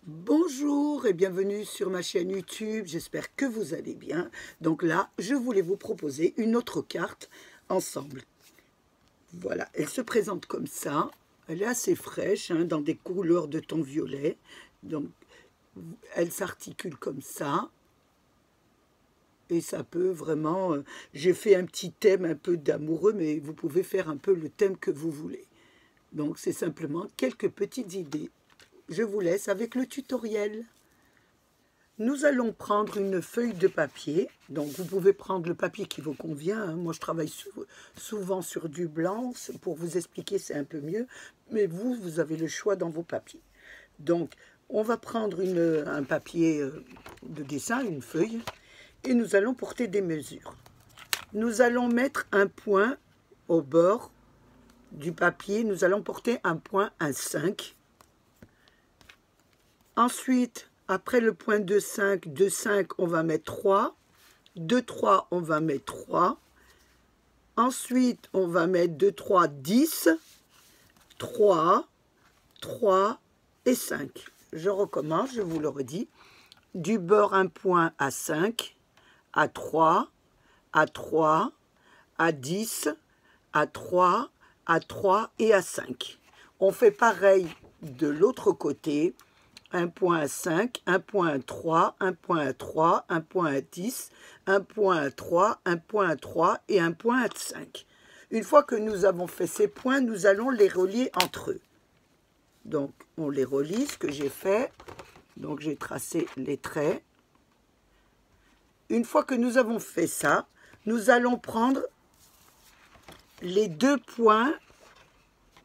Bonjour et bienvenue sur ma chaîne YouTube, j'espère que vous allez bien. Donc là, je voulais vous proposer une autre carte ensemble. Voilà, elle se présente comme ça, elle est assez fraîche, hein, dans des couleurs de ton violet. Donc, elle s'articule comme ça. Et ça peut vraiment... j'ai fait un petit thème un peu d'amoureux, mais vous pouvez faire un peu le thème que vous voulez. Donc c'est simplement quelques petites idées. Je vous laisse avec le tutoriel. Nous allons prendre une feuille de papier. Donc vous pouvez prendre le papier qui vous convient, hein. Moi je travaille souvent sur du blanc. Pour vous expliquer c'est un peu mieux. Mais vous avez le choix dans vos papiers. Donc on va prendre un papier de dessin, une feuille. Et nous allons porter des mesures. Nous allons mettre un point au bord du papier. Nous allons porter un point, un 5. Ensuite, après le point de 5, on va mettre 3. De 3, on va mettre 3. Ensuite, on va mettre 2, 3, 10. 3, 3 et 5. Je recommence, je vous le redis. Du bord, un point à 5, à 3, à 3, à 10, à 3, à 3 et à 5. On fait pareil de l'autre côté. Un point à 5, un point à 3, un point à 3, un point à 10, un point à 3, un point à 3 et un point à 5. Une fois que nous avons fait ces points, nous allons les relier entre eux. Donc, on les relie, ce que j'ai fait. Donc, j'ai tracé les traits. Une fois que nous avons fait ça, nous allons prendre les deux points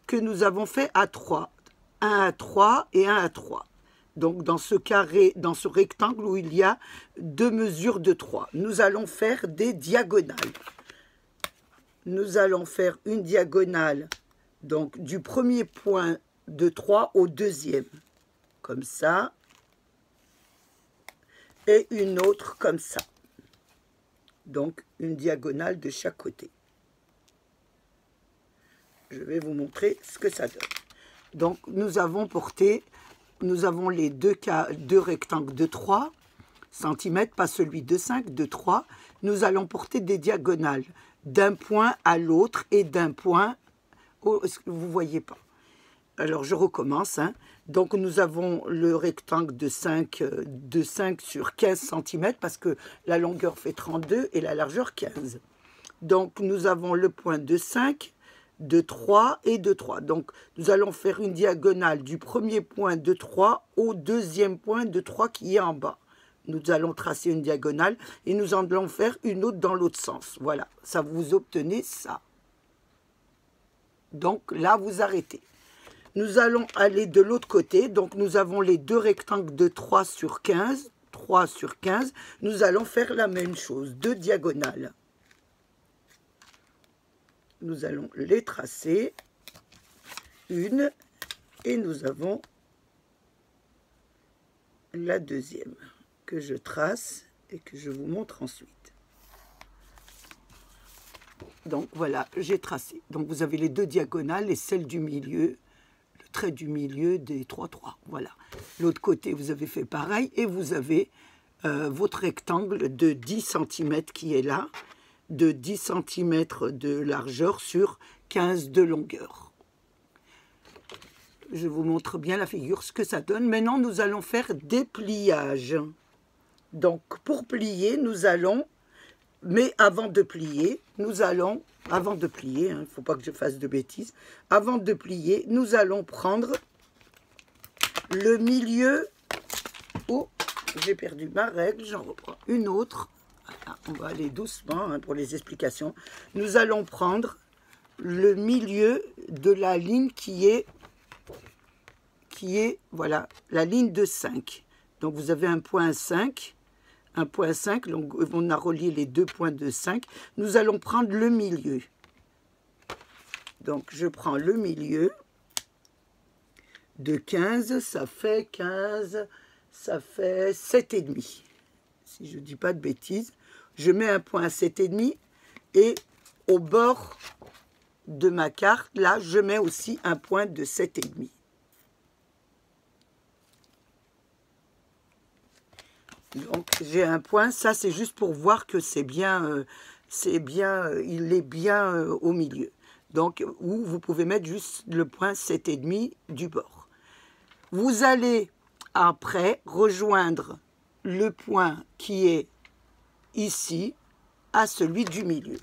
que nous avons fait à 3. Un à 3 et un à 3. Donc, dans ce carré, dans ce rectangle où il y a deux mesures de 3, nous allons faire des diagonales. Nous allons faire une diagonale, donc du premier point de 3 au deuxième, comme ça, et une autre comme ça. Donc, une diagonale de chaque côté. Je vais vous montrer ce que ça donne. Donc, nous avons porté... Nous avons les deux rectangles de 3 cm, pas celui de 5, de 3. Nous allons porter des diagonales d'un point à l'autre et d'un point... vous ne voyez pas. Alors, je recommence. Hein. Donc, nous avons le rectangle de 5 sur 15 cm parce que la longueur fait 32 et la largeur 15. Donc, nous avons le point de 5, de 3 et de 3. Donc, nous allons faire une diagonale du premier point de 3 au deuxième point de 3 qui est en bas. Nous allons tracer une diagonale et nous allons faire une autre dans l'autre sens. Voilà, ça vous obtenez ça. Donc, là, vous arrêtez. Nous allons aller de l'autre côté. Donc, nous avons les deux rectangles de 3 sur 15. 3 sur 15. Nous allons faire la même chose, deux diagonales. Nous allons les tracer, une, et nous avons la deuxième que je trace et que je vous montre ensuite. Donc voilà, j'ai tracé. Donc vous avez les deux diagonales et celle du milieu, le trait du milieu des 3, 3. Voilà. L'autre côté, vous avez fait pareil et vous avez votre rectangle de 10 cm qui est là, de 10 cm de largeur sur 15 de longueur. Je vous montre bien la figure, ce que ça donne. Maintenant, nous allons faire des pliages. Donc, pour plier, nous allons... Mais avant de plier, nous allons... Avant de plier, il ne faut pas que je fasse de bêtises. Avant de plier, nous allons prendre le milieu... Oh, j'ai perdu ma règle, j'en reprends une autre. On va aller doucement hein, pour les explications. Nous allons prendre le milieu de la ligne qui est voilà, la ligne de 5. Donc, vous avez un point 5, donc on a relié les deux points de 5. Nous allons prendre le milieu. Donc, je prends le milieu de 15, ça fait 15, ça fait 7,5. Si je ne dis pas de bêtises, je mets un point à 7,5 et au bord de ma carte, là, je mets aussi un point de 7,5. Donc j'ai un point, ça c'est juste pour voir que c'est bien, il est bien au milieu. Donc, ou vous pouvez mettre juste le point 7,5 du bord. Vous allez après rejoindre le point qui est ici à celui du milieu.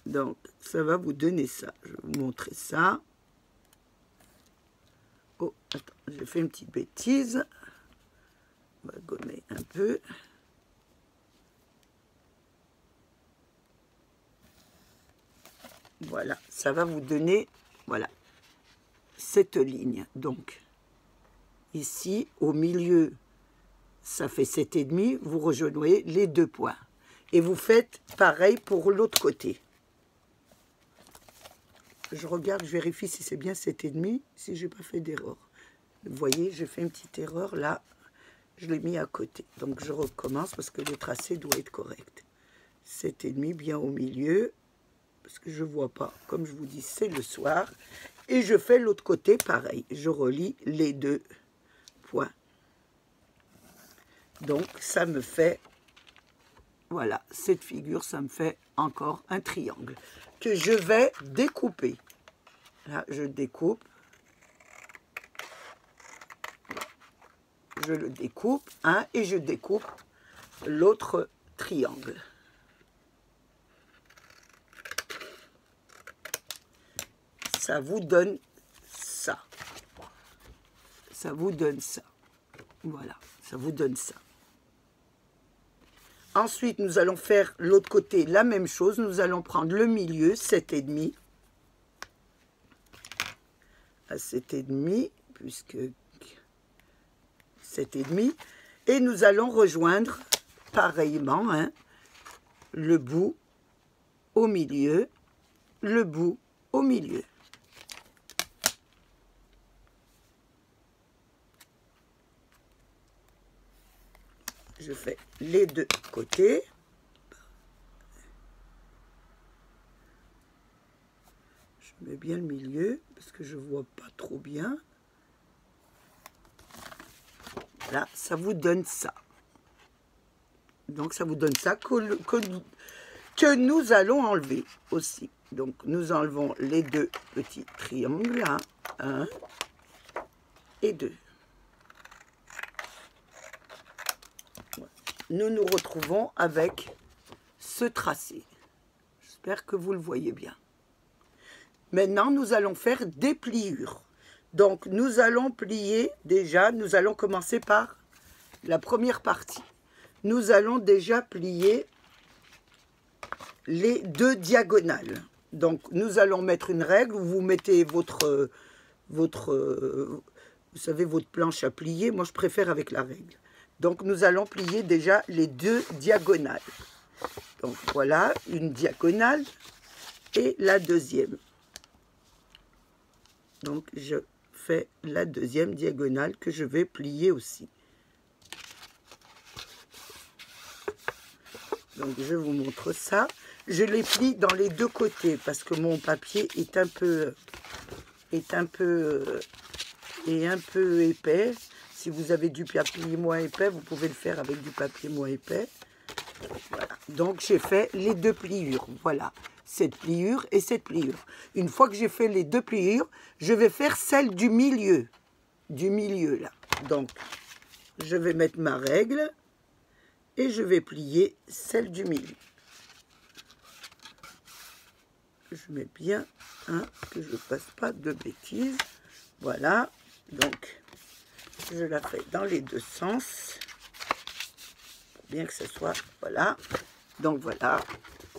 Donc, ça va vous donner ça. Je vais vous montrer ça. Oh, attends, j'ai fait une petite bêtise. On va gommer un peu. Voilà, ça va vous donner, voilà, cette ligne. Donc, ici, au milieu, ça fait 7,5. Vous rejoignez les deux points. Et vous faites pareil pour l'autre côté. Je regarde, je vérifie si c'est bien 7,5, si j'ai pas fait d'erreur. Vous voyez, j'ai fait une petite erreur là. Je l'ai mis à côté. Donc, je recommence parce que le tracé doit être correct. 7,5 bien au milieu. Parce que je ne vois pas. Comme je vous dis, c'est le soir. Et je fais l'autre côté pareil. Je relie les deux points. Donc, ça me fait... Voilà, cette figure, ça me fait encore un triangle que je vais découper. Là, je découpe. Je le découpe, hein, et je découpe l'autre triangle. Ça vous donne ça. Ça vous donne ça. Voilà, ça vous donne ça. Ensuite, nous allons faire l'autre côté la même chose. Nous allons prendre le milieu, 7,5. À 7,5, puisque 7,5. Et nous allons rejoindre pareillement, hein, le bout au milieu, le bout au milieu. Je fais les deux côtés. Je mets bien le milieu parce que je ne vois pas trop bien. Là, ça vous donne ça. Donc, ça vous donne ça que nous allons enlever aussi. Donc, nous enlevons les deux petits triangles, là. 1 et 2. Nous nous retrouvons avec ce tracé. J'espère que vous le voyez bien. Maintenant, nous allons faire des pliures. Donc, nous allons plier déjà, nous allons commencer par la première partie. Nous allons déjà plier les deux diagonales. Donc, nous allons mettre une règle où vous mettez vous savez, votre planche à plier. Moi, je préfère avec la règle. Donc, nous allons plier déjà les deux diagonales. Donc, voilà, une diagonale et la deuxième. Donc, je fais la deuxième diagonale que je vais plier aussi. Donc, je vous montre ça. Je les plie dans les deux côtés parce que mon papier est un peu épais. Si vous avez du papier moins épais, vous pouvez le faire avec du papier moins épais. Voilà. Donc, j'ai fait les deux pliures. Voilà, cette pliure et cette pliure. Une fois que j'ai fait les deux pliures, je vais faire celle du milieu. Du milieu, là. Donc, je vais mettre ma règle et je vais plier celle du milieu. Je mets bien, hein, que je ne fasse pas de bêtises. Voilà. Donc, je la fais dans les deux sens. Pour bien que ce soit, voilà. Donc, voilà.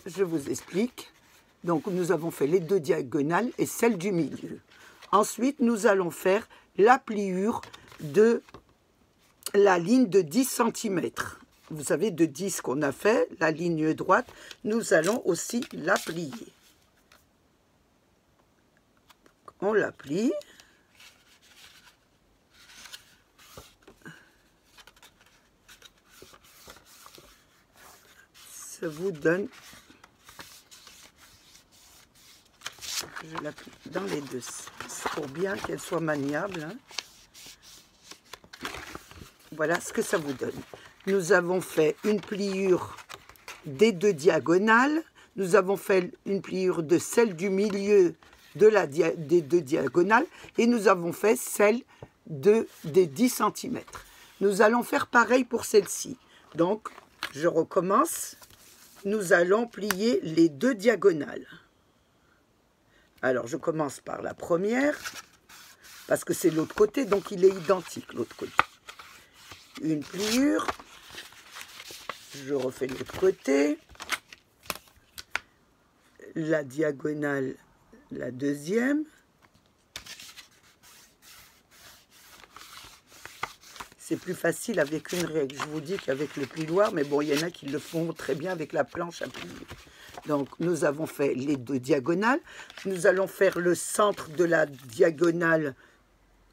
Je vous explique. Donc, nous avons fait les deux diagonales et celle du milieu. Ensuite, nous allons faire la pliure de la ligne de 10 cm. Vous savez, de 10 qu'on a fait, la ligne droite, nous allons aussi la plier. On la plie. Ça vous donne... Je la plie dans les deux sens pour bien qu'elle soit maniable, hein. Voilà ce que ça vous donne. nous avons fait une pliure des 2 diagonales, nous avons fait une pliure de celle du milieu des 2 diagonales et nous avons fait celle des 10 cm. Nous allons faire pareil pour celle-ci. Donc, je recommence. Nous allons plier les 2 diagonales. Alors, je commence par la première, parce que c'est l'autre côté, donc il est identique, l'autre côté. Une pliure. Je refais l'autre côté. La diagonale, la deuxième. C'est plus facile avec une règle. Je vous dis qu'avec le plioir, mais bon, il y en a qui le font très bien avec la planche à plier. Donc, nous avons fait les 2 diagonales. Nous allons faire le centre de la diagonale,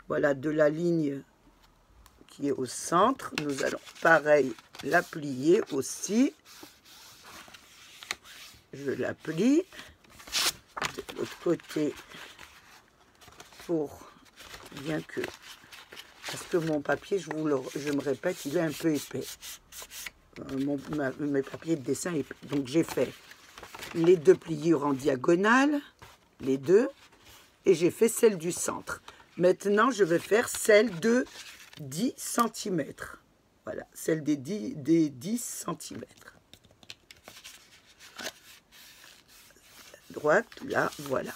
voilà, de la ligne qui est au centre. Nous allons, pareil, la plier aussi. Je la plie de l'autre côté pour bien que... Parce que mon papier, je me répète, il est un peu épais. Mes papiers de dessin épais. Donc j'ai fait les 2 pliures en diagonale, les 2, et j'ai fait celle du centre. Maintenant, je vais faire celle de 10 cm. Voilà, celle des 10 cm. Voilà. Droite, là, voilà.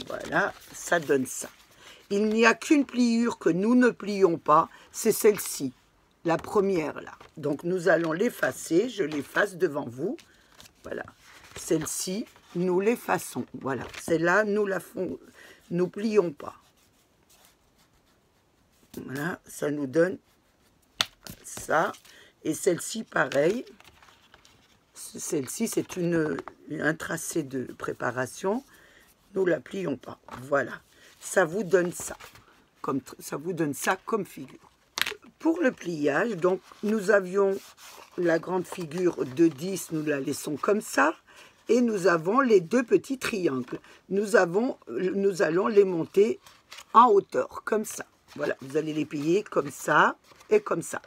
Voilà, ça donne ça. Il n'y a qu'une pliure que nous ne plions pas, c'est celle-ci, la première là. Donc nous allons l'effacer, je l'efface devant vous. Voilà, celle-ci, nous l'effaçons. Voilà, celle-là, nous plions pas. Voilà, ça nous donne ça. Et celle-ci, pareil. Celle-ci, c'est un tracé de préparation. Nous la plions pas. Voilà. Ça vous donne ça. Ça vous donne ça comme figure. Pour le pliage, donc, nous avions la grande figure de 10, nous la laissons comme ça. Et nous avons les 2 petits triangles. Nous allons les monter en hauteur, comme ça. Voilà, vous allez les plier comme ça et comme ça.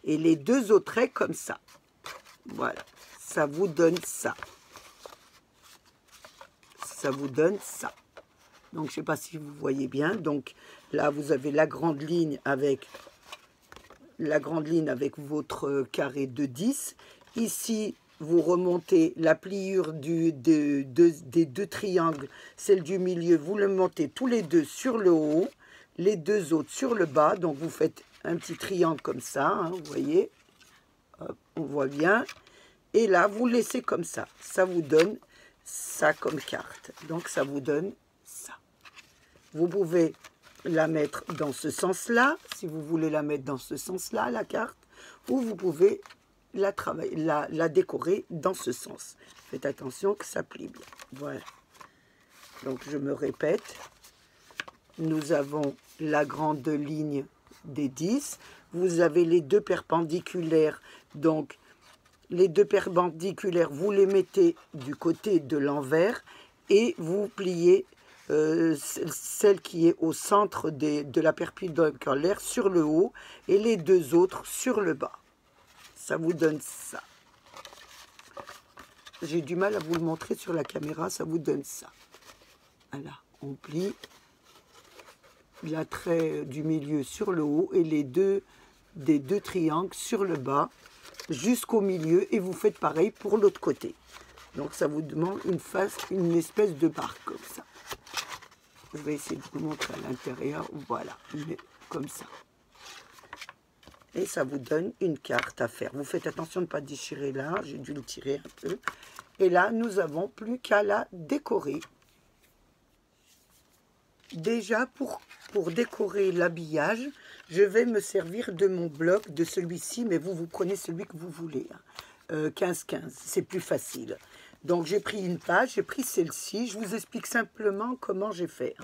Et les 2 autres traits comme ça. Voilà, ça vous donne ça. Ça vous donne ça. Donc, je ne sais pas si vous voyez bien. Donc, là, vous avez la grande ligne avec votre carré de 10. Ici, vous remontez la pliure des 2 triangles, celle du milieu, vous le montez tous les 2 sur le haut, les 2 autres sur le bas. Donc, vous faites un petit triangle comme ça, hein, vous voyez. Hop, on voit bien. Et là, vous laissez comme ça. Ça vous donne ça comme carte. Donc, ça vous donne ça. Vous pouvez la mettre dans ce sens-là, si vous voulez la mettre dans ce sens-là, la carte, ou vous pouvez la décorer dans ce sens. Faites attention que ça plie bien. Voilà. Donc, je me répète. Nous avons la grande ligne des 10. Vous avez les 2 perpendiculaires. Donc, les 2 perpendiculaires, vous les mettez du côté de l'envers et vous pliez celle qui est au centre de la perpendiculaire sur le haut et les 2 autres sur le bas. Ça vous donne ça. J'ai du mal à vous le montrer sur la caméra, ça vous donne ça. Voilà, on plie l'attrait du milieu sur le haut et les des 2 triangles sur le bas jusqu'au milieu et vous faites pareil pour l'autre côté. Donc ça vous demande une espèce de barre comme ça. Je vais essayer de vous montrer à l'intérieur. Voilà, comme ça. Et ça vous donne une carte à faire. Vous faites attention de ne pas déchirer là. J'ai dû le tirer un peu. Et là, nous n'avons plus qu'à la décorer. Déjà, pour décorer l'habillage, je vais me servir de mon bloc, de celui-ci, mais vous prenez celui que vous voulez. 15-15, c'est plus facile. Donc, j'ai pris une page, j'ai pris celle-ci. Je vous explique simplement comment j'ai fait.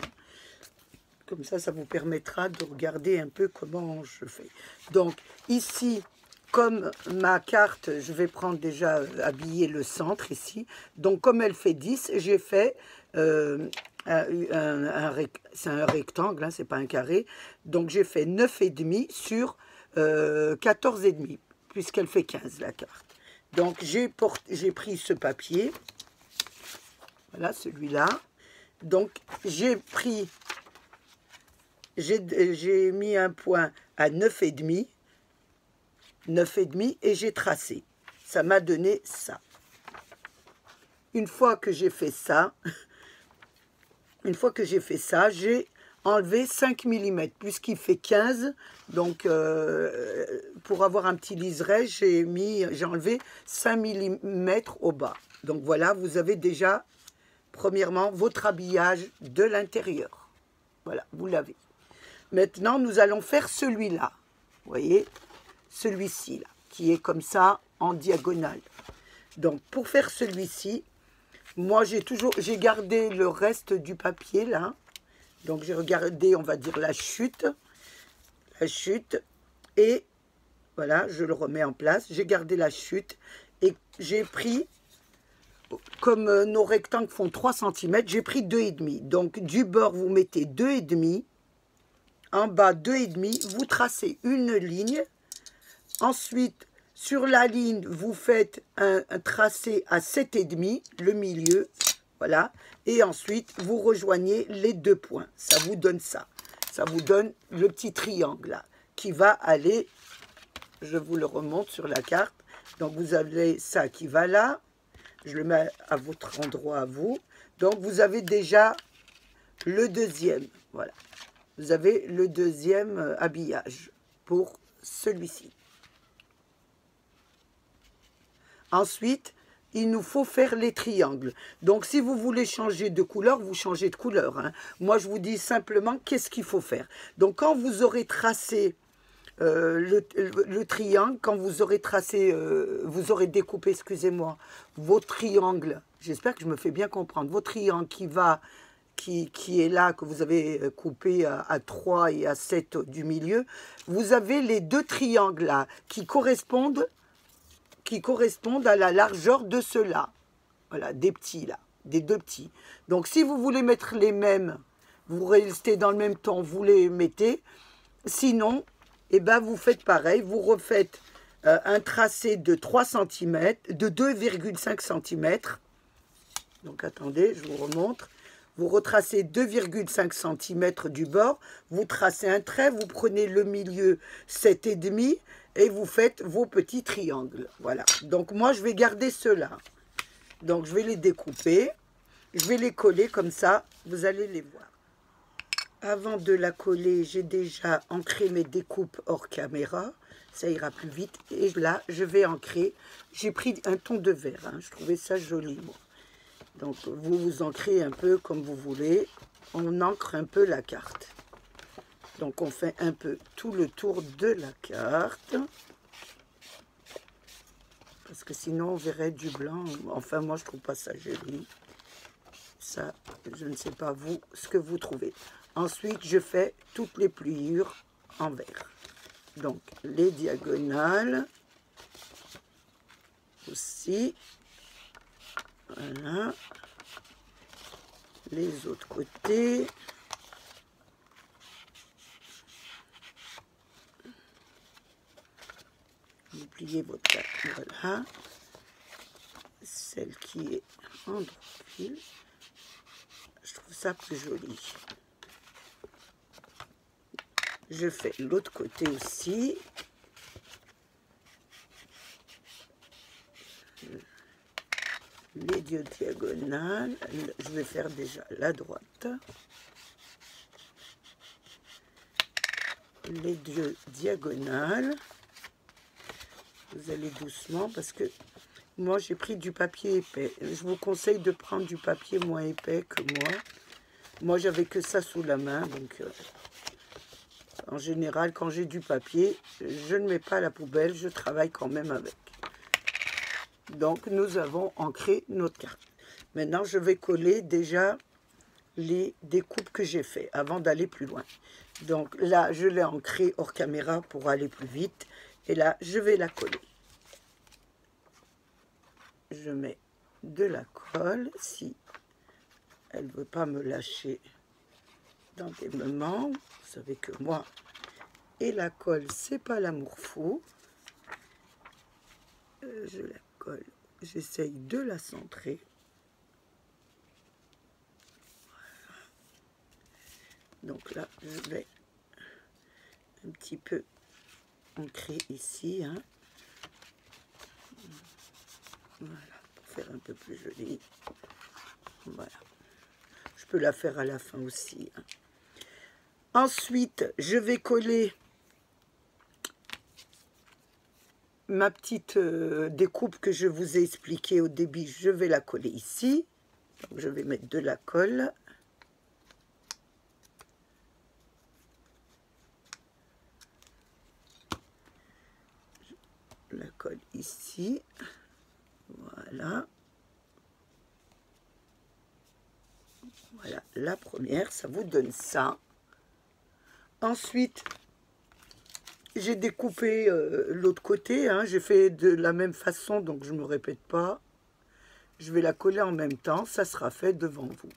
Comme ça, ça vous permettra de regarder un peu comment je fais. Donc, ici, comme ma carte, je vais prendre déjà habiller le centre ici. Donc, comme elle fait 10, j'ai fait c'est un rectangle, hein, c'est pas un carré. Donc j'ai fait 9,5 sur 14,5, puisqu'elle fait 15 la carte. Donc j'ai pris ce papier, voilà celui-là. Donc j'ai mis un point à 9,5, 9,5 et j'ai tracé. Ça m'a donné ça. Une fois que j'ai fait ça, j'ai enlevé 5 mm, puisqu'il fait 15. Donc, pour avoir un petit liseré, j'ai enlevé 5 mm au bas. Donc voilà, vous avez déjà, premièrement, votre habillage de l'intérieur. Voilà, vous l'avez. Maintenant, nous allons faire celui-là. Vous voyez, celui-ci, là, qui est comme ça, en diagonale. Donc, pour faire celui-ci, moi, j'ai gardé le reste du papier, là. Donc, j'ai regardé, on va dire, la chute. Et voilà, je le remets en place. J'ai gardé la chute. Et j'ai pris, comme nos rectangles font 3 cm, j'ai pris 2,5. Donc, du bord, vous mettez 2,5. En bas, 2,5. Vous tracez une ligne. Ensuite, sur la ligne, vous faites un tracé à 7,5, le milieu, voilà. Et ensuite, vous rejoignez les 2 points. Ça vous donne ça. Ça vous donne le petit triangle là, qui va aller, je vous le remonte sur la carte. Donc, vous avez ça qui va là. Je le mets à votre endroit à vous. Donc, vous avez déjà le deuxième, voilà. Vous avez le deuxième habillage pour celui-ci. Ensuite, il nous faut faire les triangles. Donc, si vous voulez changer de couleur, vous changez de couleur, hein. Moi, je vous dis simplement qu'est-ce qu'il faut faire. Donc, quand vous aurez tracé le triangle, quand vous aurez tracé, vous aurez découpé, excusez-moi, vos triangles, j'espère que je me fais bien comprendre, vos triangles qui est là, que vous avez coupé à 3 et à 7 du milieu, vous avez les 2 triangles là qui correspondent à la largeur de ceux-là. Voilà, des petits là, des 2 petits. Donc si vous voulez mettre les mêmes, vous restez dans le même temps, vous les mettez. Sinon, eh ben, vous faites pareil, vous refaites un tracé de 3 cm, de 2,5 cm. Donc attendez, je vous remontre. Vous retracez 2,5 cm du bord, vous tracez un trait, vous prenez le milieu 7,5 et vous faites vos petits triangles. Voilà. Donc moi, je vais garder ceux-là. Donc je vais les découper, je vais les coller comme ça, vous allez les voir. Avant de la coller, j'ai déjà ancré mes découpes hors caméra. Ça ira plus vite. Et là, je vais ancrer. J'ai pris un ton de vert. Hein. Je trouvais ça joli, moi. Donc, vous ancrez un peu comme vous voulez. On ancre un peu la carte. Donc, on fait un peu tout le tour de la carte. Parce que sinon, on verrait du blanc. Enfin, moi, je trouve pas ça joli. Ça, je ne sais pas vous, ce que vous trouvez. Ensuite, je fais toutes les pliures en vert. Donc, les diagonales aussi. Voilà. Les autres côtés. Vous pliez votre carte. Voilà. Celle qui est en droit fil. Je trouve ça plus joli. Je fais l'autre côté aussi. Les deux diagonales. Je vais faire déjà la droite. Les deux diagonales. Vous allez doucement parce que moi j'ai pris du papier épais. Je vous conseille de prendre du papier moins épais que moi. Moi j'avais que ça sous la main. Donc en général quand j'ai du papier, je ne mets pas à la poubelle. Je travaille quand même avec. Donc, nous avons ancré notre carte. Maintenant, je vais coller déjà les découpes que j'ai fait avant d'aller plus loin. Donc là, je l'ai ancrée hors caméra pour aller plus vite. Et là, je vais la coller. Je mets de la colle, si Elle ne veut pas me lâcher dans des moments. Vous savez que moi et la colle, c'est pas l'amour fou. Je la colle. J'essaye de la centrer. Voilà. Donc là, je vais un petit peu ancrer ici. Hein. Voilà, pour faire un peu plus joli. Voilà. Je peux la faire à la fin aussi. Hein. Ensuite, je vais coller ma petite découpe que je vous ai expliquée au début. Je vais la coller ici. Donc, je vais mettre de la colle. Je la colle ici. Voilà. Voilà, la première, ça vous donne ça. Ensuite, j'ai découpé l'autre côté, hein, j'ai fait de la même façon, donc je ne me répète pas. Je vais la coller en même temps, ça sera fait devant vous.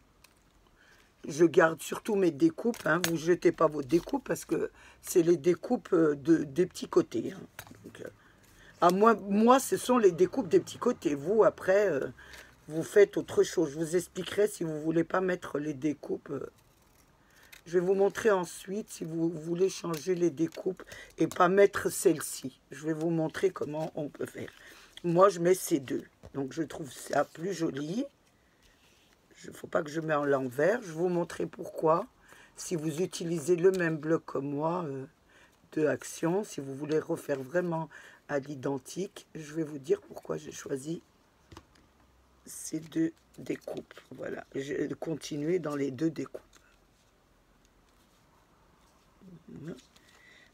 Je garde surtout mes découpes, hein, vous ne jetez pas vos découpes parce que c'est les découpes des petits côtés. Hein. Donc, moi, ce sont les découpes des petits côtés. Vous, après, vous faites autre chose. Je vous expliquerai si vous ne voulez pas mettre les découpes. Je vais vous montrer ensuite si vous voulez changer les découpes et pas mettre celle-ci. Je vais vous montrer comment on peut faire. Moi, je mets ces deux. Donc, je trouve ça plus joli. Il ne faut pas que je mette en l'envers. Je vais vous montrer pourquoi. Si vous utilisez le même bloc comme moi de Action, si vous voulez refaire vraiment à l'identique, je vais vous dire pourquoi j'ai choisi ces deux découpes. Voilà. Je vais continuer dans les deux découpes.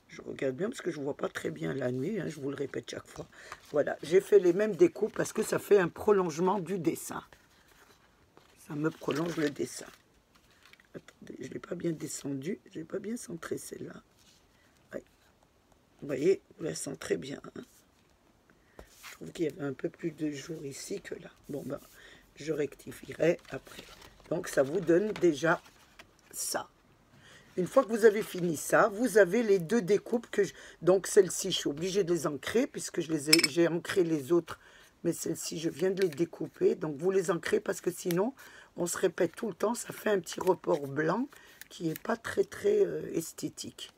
Je regarde bien parce que je ne vois pas très bien la nuit, hein, je vous le répète chaque fois. Voilà, j'ai fait les mêmes découpes parce que ça fait un prolongement du dessin. Ça me prolonge le dessin. Attendez, je ne l'ai pas bien descendu, je n'ai pas bien centré celle-là. Ouais. Vous voyez, vous la centrez bien. Hein. Je trouve qu'il y avait un peu plus de jour ici que là. Bon, ben, je rectifierai après. Donc, ça vous donne déjà ça. Une fois que vous avez fini ça, vous avez les deux découpes que donc celle-ci, je suis obligée de les ancrer puisque j'ai ancré les autres, mais celle-ci, je viens de les découper. Donc vous les ancrez parce que sinon, on se répète tout le temps. Ça fait un petit report blanc qui n'est pas très esthétique.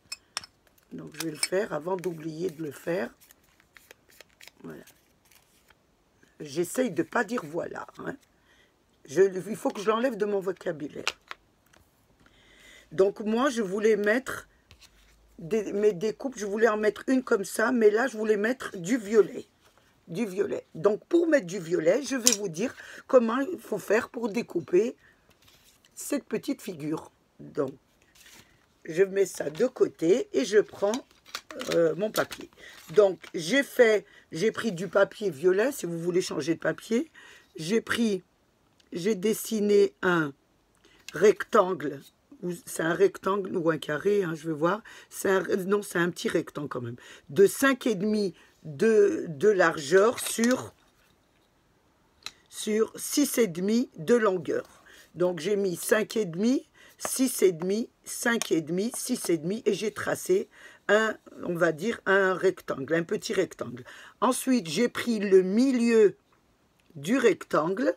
Donc je vais le faire avant d'oublier de le faire. Voilà. J'essaye de ne pas dire voilà. Hein. Il faut que je l'enlève de mon vocabulaire. Donc moi, je voulais mettre mes découpes, je voulais en mettre une comme ça, mais là, je voulais mettre du violet. Du violet. Donc pour mettre du violet, je vais vous dire comment il faut faire pour découper cette petite figure. Donc, je mets ça de côté et je prends mon papier. Donc, j'ai pris du papier violet, si vous voulez changer de papier. J'ai dessiné un rectangle. C'est un rectangle ou un carré, hein, je vais voir. Non, c'est un petit rectangle quand même. De 5,5 de largeur sur 6,5 de longueur. Donc, j'ai mis 5,5, 6,5, 5,5, 6,5 et j'ai tracé on va dire, un rectangle, un petit rectangle. Ensuite, j'ai pris le milieu du rectangle.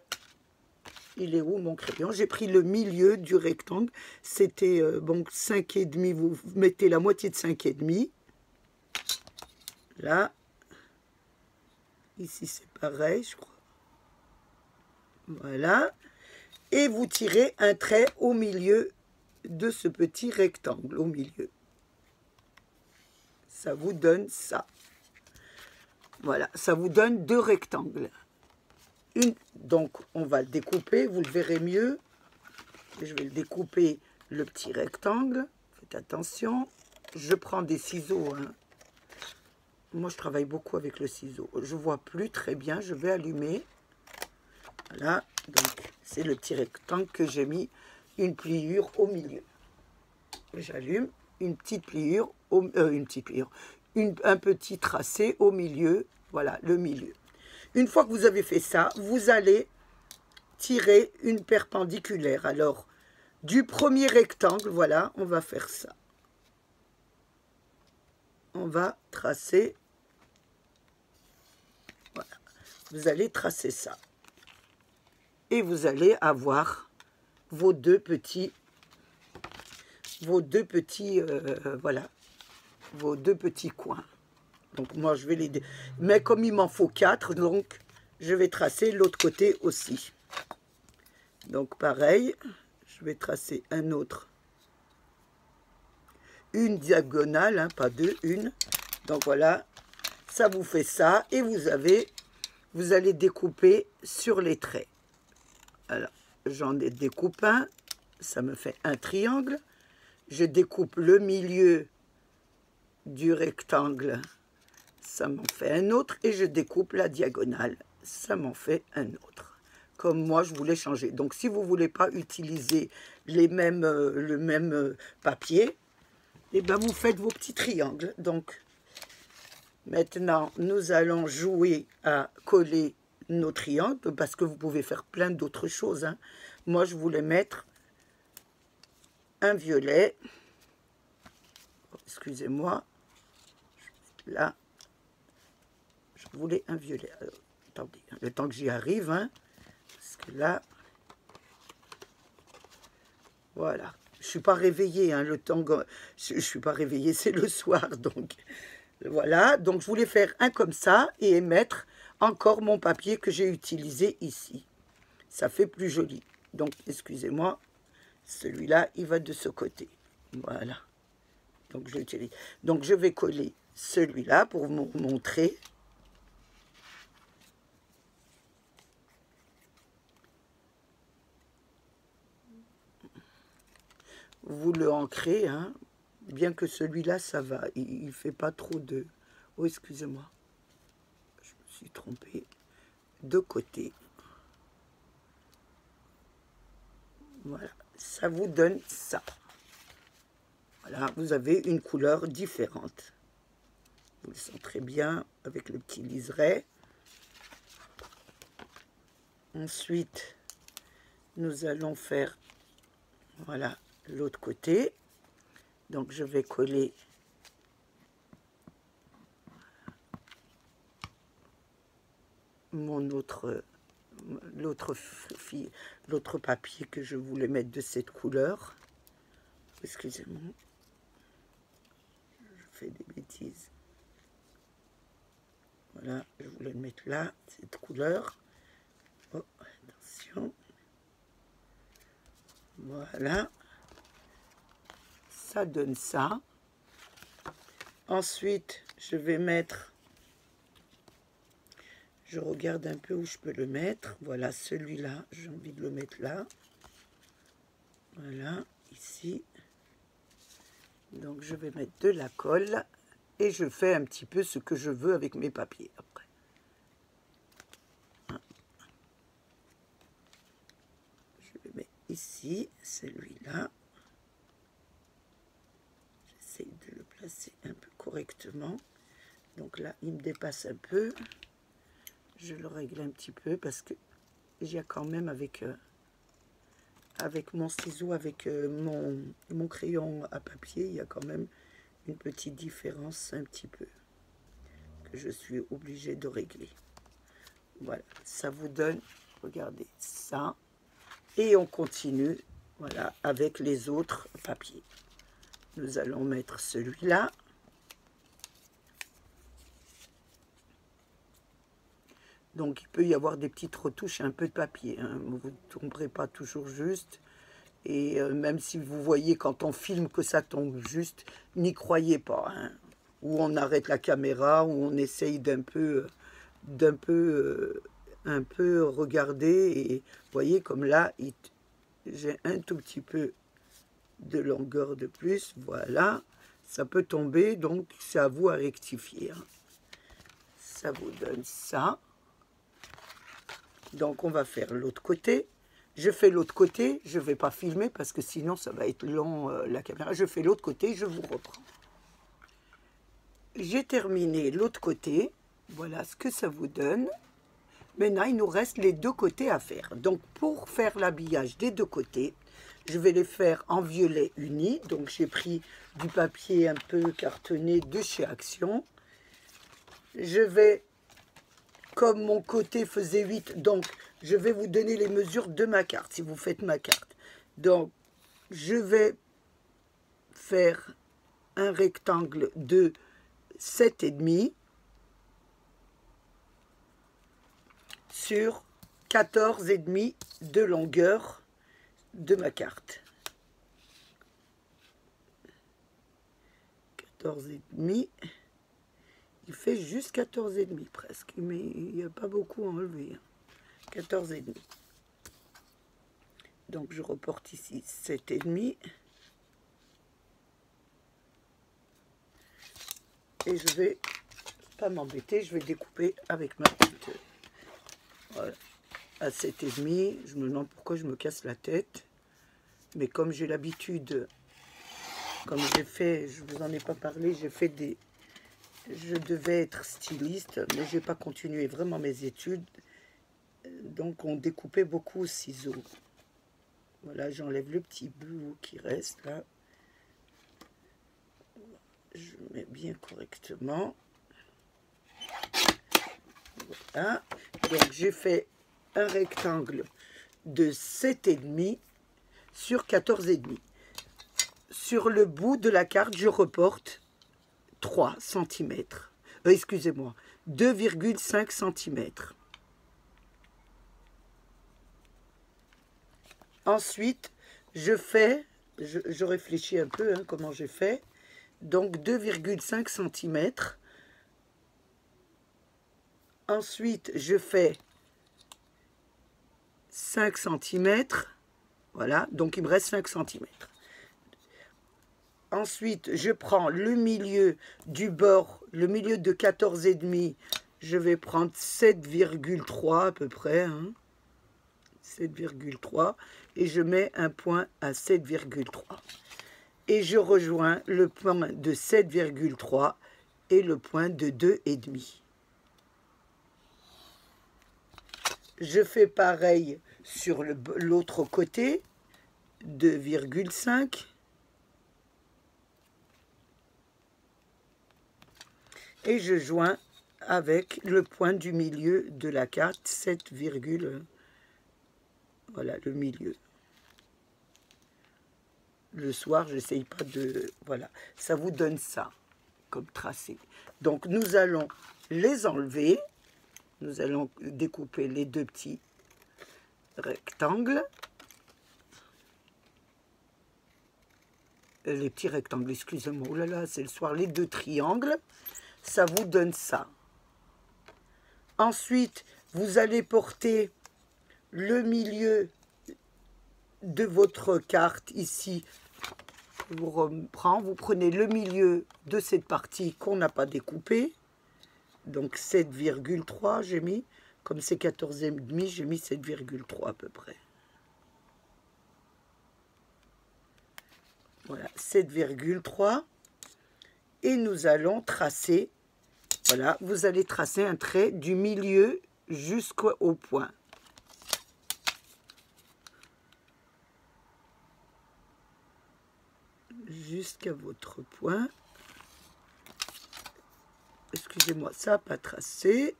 Il est où mon crayon? J'ai pris le milieu du rectangle. C'était bon 5,5. Vous mettez la moitié de 5,5. Là. Ici, c'est pareil, je crois. Voilà. Et vous tirez un trait au milieu de ce petit rectangle. Au milieu. Ça vous donne ça. Voilà. Ça vous donne deux rectangles. Donc, on va le découper, vous le verrez mieux. Je vais le découper, le petit rectangle. Faites attention. Je prends des ciseaux. Hein. Moi, je travaille beaucoup avec le ciseau. Je ne vois plus très bien. Je vais allumer. Voilà. Donc, c'est le petit rectangle que j'ai mis une pliure au milieu. J'allume une petite pliure, un petit tracé au milieu. Voilà, le milieu. Une fois que vous avez fait ça, vous allez tirer une perpendiculaire. Alors, du premier rectangle, voilà, on va faire ça. On va tracer, voilà, vous allez tracer ça. Et vous allez avoir vos deux petits, voilà, vos deux petits coins. Donc moi je vais les... Mais comme il m'en faut 4, donc je vais tracer l'autre côté aussi. Donc pareil, je vais tracer un autre. Une diagonale, hein, pas deux, une. Donc voilà, ça vous fait ça. Et vous allez découper sur les traits. Alors, j'en ai découpé un. Ça me fait un triangle. Je découpe le milieu du rectangle. Ça m'en fait un autre. Et je découpe la diagonale. Ça m'en fait un autre. Comme moi, je voulais changer. Donc, si vous ne voulez pas utiliser le même papier, et ben vous faites vos petits triangles. Donc, maintenant, nous allons jouer à coller nos triangles, parce que vous pouvez faire plein d'autres choses, hein. Moi, je voulais mettre un violet. Excusez-moi. Là, je voulais un violet. Alors, attendez, le temps que j'y arrive, hein, parce que là, voilà. Je suis pas réveillée, hein, le temps que je suis pas réveillée, c'est le soir, donc voilà. Donc je voulais faire un comme ça et mettre encore mon papier que j'ai utilisé ici. Ça fait plus joli. Donc excusez-moi, celui-là il va de ce côté. Voilà. Donc j'utilise. Donc je vais coller celui-là pour vous montrer. Vous le ancrez, hein, bien que celui-là, ça va. Il ne fait pas trop de... Oh, excusez-moi. Je me suis trompée. De côté. Voilà. Ça vous donne ça. Voilà, vous avez une couleur différente. Vous le sentez très bien avec le petit liseré. Ensuite, nous allons faire... Voilà. L'autre côté, donc je vais coller mon l'autre papier que je voulais mettre de cette couleur. Excusez-moi, je fais des bêtises. Voilà, je voulais le mettre là, cette couleur. Oh, attention. Voilà. Ça donne ça. Ensuite, je vais mettre... Je regarde un peu où je peux le mettre. Voilà, celui-là, j'ai envie de le mettre là. Voilà, ici. Donc, je vais mettre de la colle. Et je fais un petit peu ce que je veux avec mes papiers après. Je le mets ici, celui-là. De le placer un peu correctement. Donc là, il me dépasse un peu. Je le règle un petit peu parce que j'ai quand même avec mon ciseau, avec mon crayon à papier, il y a quand même une petite différence un petit peu que je suis obligée de régler. Voilà, ça vous donne, regardez ça. Et on continue, voilà, avec les autres papiers. Nous allons mettre celui-là. Donc, il peut y avoir des petites retouches, un peu de papier, hein. Vous ne tomberez pas toujours juste. Et même si vous voyez quand on filme que ça tombe juste, n'y croyez pas, hein. Ou on arrête la caméra, ou on essaye un peu regarder. Et vous voyez, comme là, j'ai un tout petit peu de longueur de plus, voilà, ça peut tomber, donc c'est à vous à rectifier, hein. Ça vous donne ça. Donc on va faire l'autre côté. Je fais l'autre côté, je ne vais pas filmer parce que sinon ça va être long la caméra. Je fais l'autre côté, je vous reprends. J'ai terminé l'autre côté, voilà ce que ça vous donne. Maintenant, il nous reste les deux côtés à faire. Donc, pour faire l'habillage des deux côtés, je vais les faire en violet uni. Donc, j'ai pris du papier un peu cartonné de chez Action. Je vais, comme mon côté faisait 8, donc je vais vous donner les mesures de ma carte, si vous faites ma carte. Donc, je vais faire un rectangle de 7,5 sur 14,5 de longueur de ma carte. 14,5, il fait juste 14,5 presque, mais il n'y a pas beaucoup à enlever. 14,5. Donc je reporte ici 7,5. Et je vais pas m'embêter, je vais découper avec ma petite. Voilà. À 7,5, je me demande pourquoi je me casse la tête. Mais comme j'ai l'habitude, comme j'ai fait, je vous en ai pas parlé, j'ai fait des... Je devais être styliste, mais j'ai pas continué vraiment mes études. Donc on découpait beaucoup au ciseau. Voilà, j'enlève le petit bout qui reste là. Je mets bien correctement. Voilà. Donc j'ai fait un rectangle de 7,5 sur 14,5. Sur le bout de la carte, je reporte 3 cm. Excusez-moi, 2,5 cm. Ensuite, je fais, je réfléchis un peu comment j'ai fait. Donc 2,5 cm. Ensuite, je fais 5 cm. Voilà, donc il me reste 5 cm. Ensuite, je prends le milieu du bord, le milieu de 14,5. Je vais prendre 7,3 à peu près. 7,3. Et je mets un point à 7,3. Et je rejoins le point de 7,3 et le point de 2,5. Je fais pareil sur l'autre côté, 2,5. Et je joins avec le point du milieu de la carte, 7, voilà le milieu. Le soir, j'essaye pas de... Voilà, ça vous donne ça comme tracé. Donc, nous allons les enlever. Nous allons découper les deux petits rectangles. Les petits rectangles, excusez-moi. Oh là là, c'est le soir. Les deux triangles. Ça vous donne ça. Ensuite, vous allez porter le milieu de votre carte ici. Je vous reprends. Vous prenez le milieu de cette partie qu'on n'a pas découpée. Donc 7,3 j'ai mis. Comme c'est 14,5, j'ai mis 7,3 à peu près. Voilà, 7,3. Et nous allons tracer, voilà, vous allez tracer un trait du milieu jusqu'au point. Jusqu'à votre point. Excusez-moi, ça n'a pas tracé.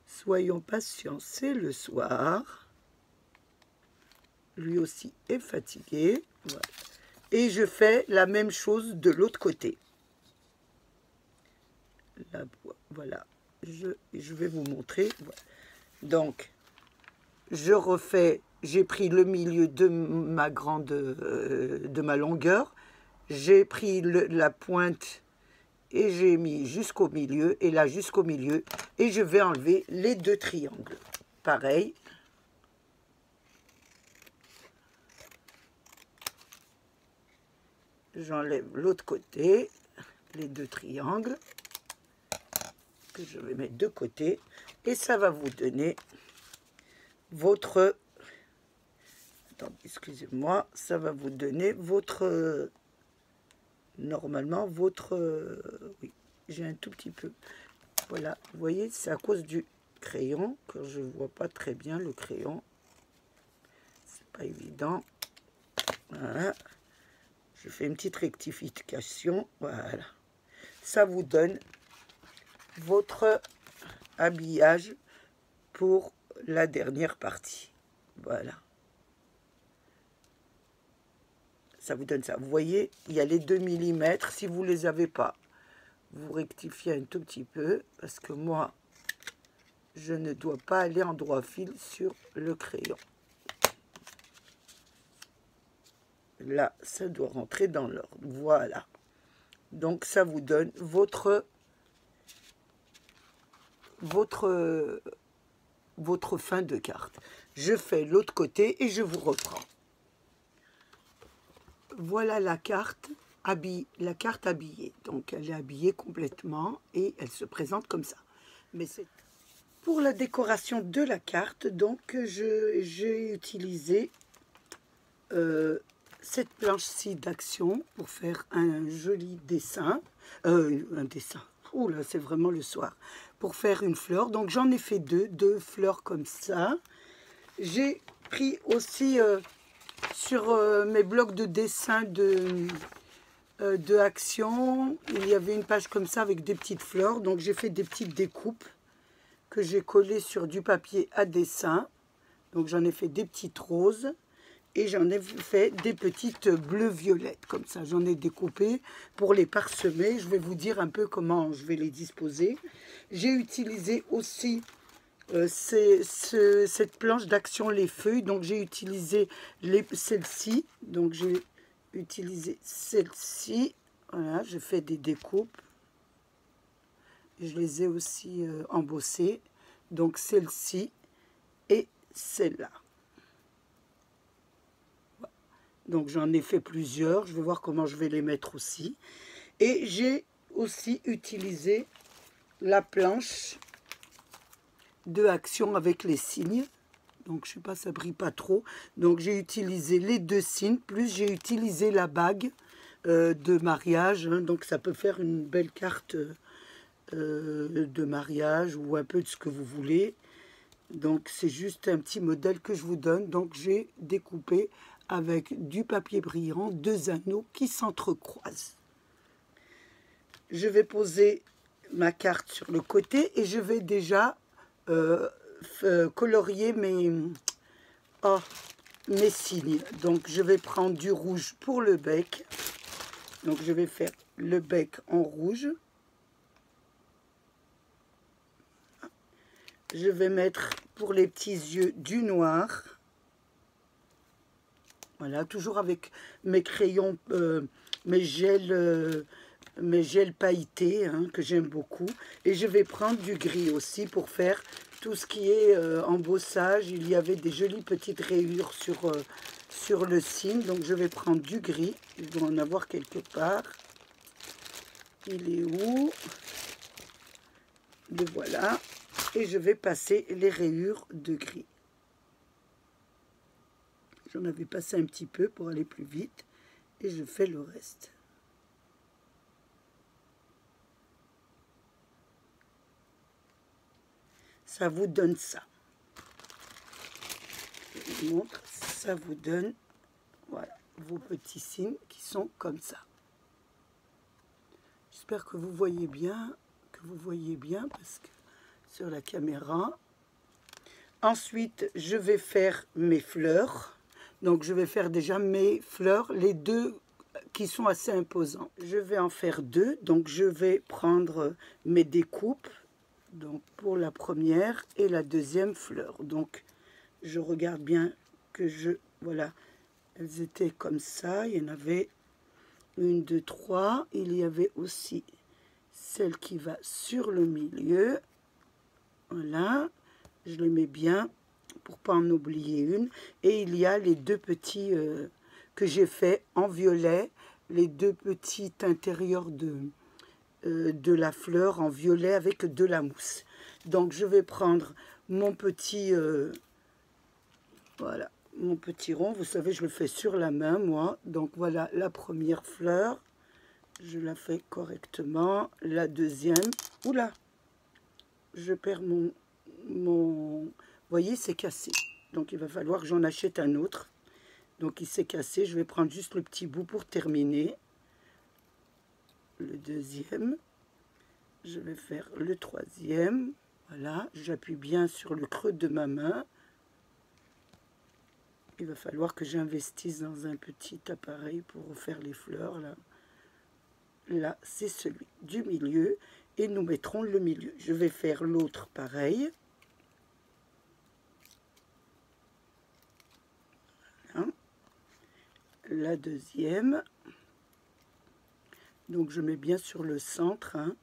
Soyons patients, c'est le soir. Lui aussi est fatigué. Voilà. Et je fais la même chose de l'autre côté. Là, voilà. Je vais vous montrer. Voilà. Donc, je refais. J'ai pris le milieu de ma de ma longueur. J'ai pris la pointe et j'ai mis jusqu'au milieu. Et là, jusqu'au milieu. Et je vais enlever les deux triangles. Pareil. J'enlève l'autre côté, les deux triangles que je vais mettre de côté. Et ça va vous donner votre... Attendez, excusez-moi. Ça va vous donner votre... Normalement, votre... oui, j'ai un tout petit peu... Voilà, vous voyez, c'est à cause du crayon, car je ne vois pas très bien le crayon. C'est pas évident. Voilà. Je fais une petite rectification. Voilà. Ça vous donne votre habillage pour la dernière partie. Voilà. Ça vous donne ça. Vous voyez, il y a les 2 mm. Si vous ne les avez pas, vous rectifiez un tout petit peu. Parce que moi, je ne dois pas aller en droit fil sur le crayon. Là, ça doit rentrer dans l'ordre. Voilà. Donc, ça vous donne votre fin de carte. Je fais l'autre côté et je vous reprends. Voilà la carte habillée. Donc, elle est habillée complètement et elle se présente comme ça. Mais c'est pour la décoration de la carte. Donc, j'ai utilisé cette planche-ci d'action pour faire un joli dessin. Un dessin. Ouh là, c'est vraiment le soir. Pour faire une fleur. Donc, j'en ai fait deux fleurs comme ça. J'ai pris aussi sur mes blocs de dessin de action, il y avait une page comme ça avec des petites fleurs. Donc, j'ai fait des petites découpes que j'ai collées sur du papier à dessin. Donc, j'en ai fait des petites roses. Et j'en ai fait des petites bleues-violettes, comme ça. J'en ai découpé pour les parsemer. Je vais vous dire un peu comment je vais les disposer. J'ai utilisé aussi cette planche d'action, les feuilles. Donc, j'ai utilisé celle-ci. Donc, j'ai utilisé celle-ci. Voilà, j'ai fait des découpes. Je les ai aussi embossées. Donc, celle-ci et celle-là. Donc, j'en ai fait plusieurs. Je vais voir comment je vais les mettre aussi. Et j'ai aussi utilisé la planche de action avec les signes. Donc, je ne sais pas, ça brille pas trop. Donc, j'ai utilisé les 2 signes. Plus, j'ai utilisé la bague de mariage. Hein. Donc, ça peut faire une belle carte de mariage ou un peu de ce que vous voulez. Donc, c'est juste un petit modèle que je vous donne. Donc, j'ai découpé avec du papier brillant 2 anneaux qui s'entrecroisent. Je vais poser ma carte sur le côté et je vais déjà colorier mes signes. Donc, je vais prendre du rouge pour le bec. Donc, je vais faire le bec en rouge. Je vais mettre pour les petits yeux du noir. Voilà, toujours avec mes crayons, mes gels pailletés, hein, que j'aime beaucoup. Et je vais prendre du gris aussi pour faire tout ce qui est embossage. Il y avait des jolies petites rayures sur le signe. Donc, je vais prendre du gris. Il doit en avoir quelque part. Il est où? Le voilà. Et je vais passer les rayures de gris. J'en avais passé un petit peu pour aller plus vite. Et je fais le reste. Ça vous donne ça. Je vous montre. Ça vous donne, voilà, vos petits signes qui sont comme ça. J'espère que vous voyez bien. Parce que sur la caméra. Ensuite, je vais faire mes fleurs. Donc, je vais faire déjà mes fleurs, les 2 qui sont assez imposants. Je vais en faire 2. Donc, je vais prendre mes découpes. Donc, pour la première et la deuxième fleur. Donc, je regarde bien que voilà, elles étaient comme ça. Il y en avait 1, 2, 3. Il y avait aussi celle qui va sur le milieu. Voilà, je les mets bien pour pas en oublier une. Et il y a les 2 petits que j'ai fait en violet, les 2 petits intérieurs de la fleur en violet avec de la mousse. Donc, je vais prendre mon petit, voilà, mon petit rond. Vous savez, je le fais sur la main, moi. Donc, voilà la première fleur. Je la fais correctement. La deuxième, oula, je perds Vous voyez, c'est cassé. Donc il va falloir que j'en achète un autre. Donc il s'est cassé. Je vais prendre juste le petit bout pour terminer. Le deuxième. Je vais faire le troisième. Voilà, j'appuie bien sur le creux de ma main. Il va falloir que j'investisse dans un petit appareil pour refaire les fleurs. Là c'est celui du milieu. Et nous mettrons le milieu. Je vais faire l'autre pareil. Voilà. La deuxième. Donc je mets bien sur le centre. Hein.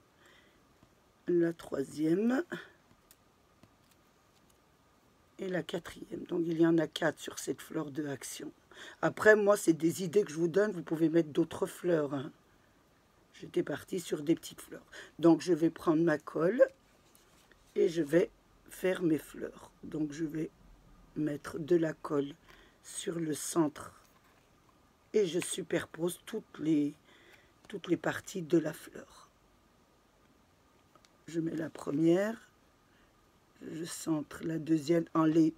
La troisième. Et la quatrième. Donc il y en a 4 sur cette fleur de action. Après, moi, c'est des idées que je vous donne. Vous pouvez mettre d'autres fleurs. Hein. J'étais partie sur des petites fleurs. Donc je vais prendre ma colle et je vais faire mes fleurs. Donc je vais mettre de la colle sur le centre et je superpose toutes les parties de la fleur. Je mets la première, je centre la deuxième en les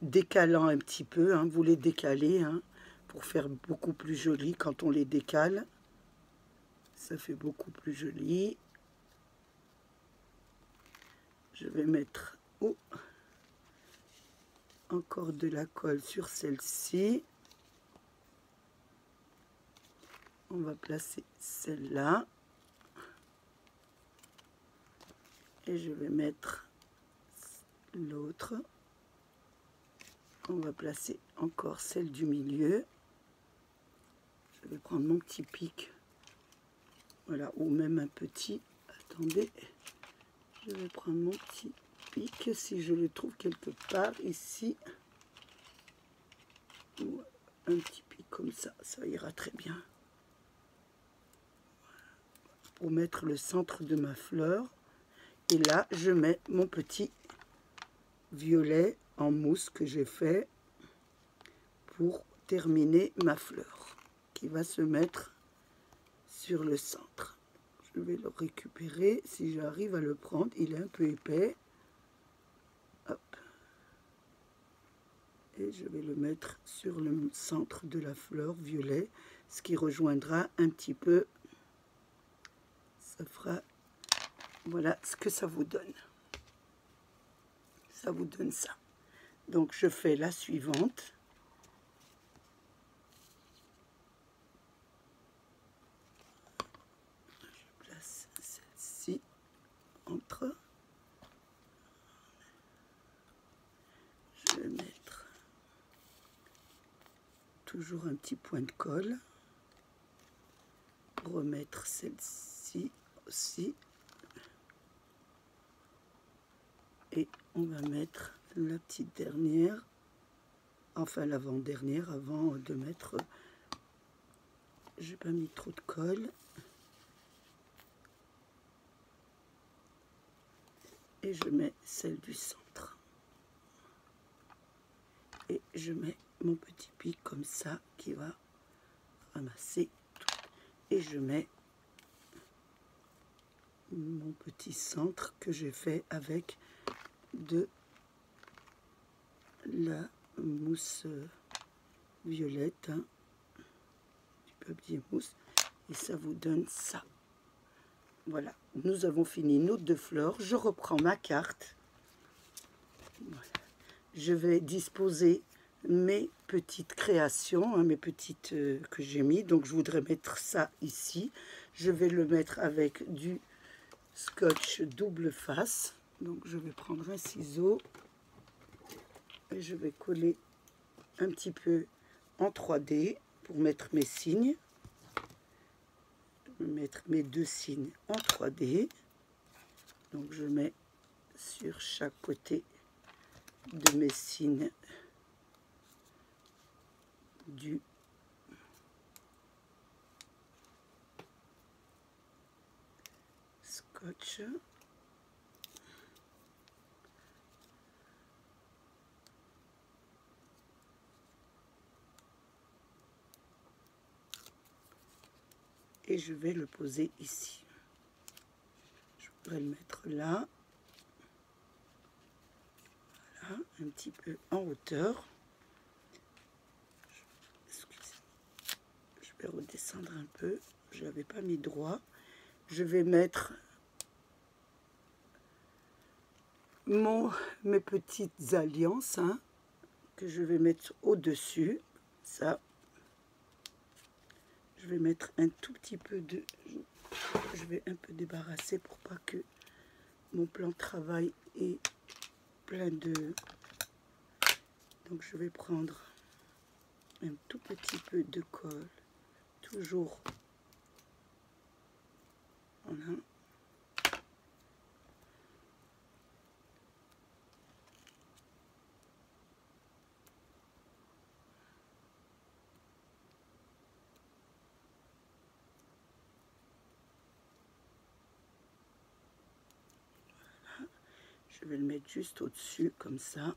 décalant un petit peu. Hein, vous les décalez hein, pour faire beaucoup plus joli quand on les décale. Ça fait beaucoup plus joli. Je vais mettre encore de la colle sur celle-ci. On va placer celle-là. Et je vais mettre l'autre. On va placer encore celle du milieu. Je vais prendre mon petit pic. Voilà, ou même un petit. Attendez, je vais prendre mon petit pic si je le trouve quelque part ici. Ou un petit pic comme ça, ça ira très bien. Pour mettre le centre de ma fleur. Et là, je mets mon petit violet en mousse que j'ai fait pour terminer ma fleur qui va se mettre sur le centre. Je vais le récupérer si j'arrive à le prendre. Il est un peu épais. Hop. Et je vais le mettre sur le centre de la fleur violet, ce qui rejoindra un petit peu. Ça fera, voilà ce que ça vous donne. Ça vous donne ça. Donc je fais la suivante. Je place celle-ci entre. Je vais mettre toujours un petit point de colle. Remettre celle-ci aussi. Et on va mettre la petite dernière, enfin l'avant-dernière, avant de mettre, j'ai pas mis trop de colle. Et je mets celle du centre. Et je mets mon petit pic comme ça qui va ramasser tout. Et je mets mon petit centre que j'ai fait avec de la mousse violette, hein, du papier mousse, et ça vous donne ça. Voilà, nous avons fini nos 2 fleurs. Je reprends ma carte. Voilà. Je vais disposer mes petites créations, hein, mes petites que j'ai mis. Donc je voudrais mettre ça ici. Je vais le mettre avec du scotch double face. Donc je vais prendre un ciseau et je vais coller un petit peu en 3D pour mettre mes signes. Je vais mettre mes 2 signes en 3D. Donc je mets sur chaque côté de mes signes du scotch. Et je vais le poser ici. Je voudrais le mettre là. Voilà, un petit peu en hauteur. Excusez, je vais redescendre un peu. Je n'avais pas mis droit. Je vais mettre mes petites alliances, hein, que je vais mettre au-dessus. Ça, je vais mettre un tout petit peu de... Je vais un peu débarrasser pour pas que mon plan de travail est plein de... Donc je vais prendre un tout petit peu de colle, toujours. Voilà. Je vais le mettre juste au-dessus, comme ça.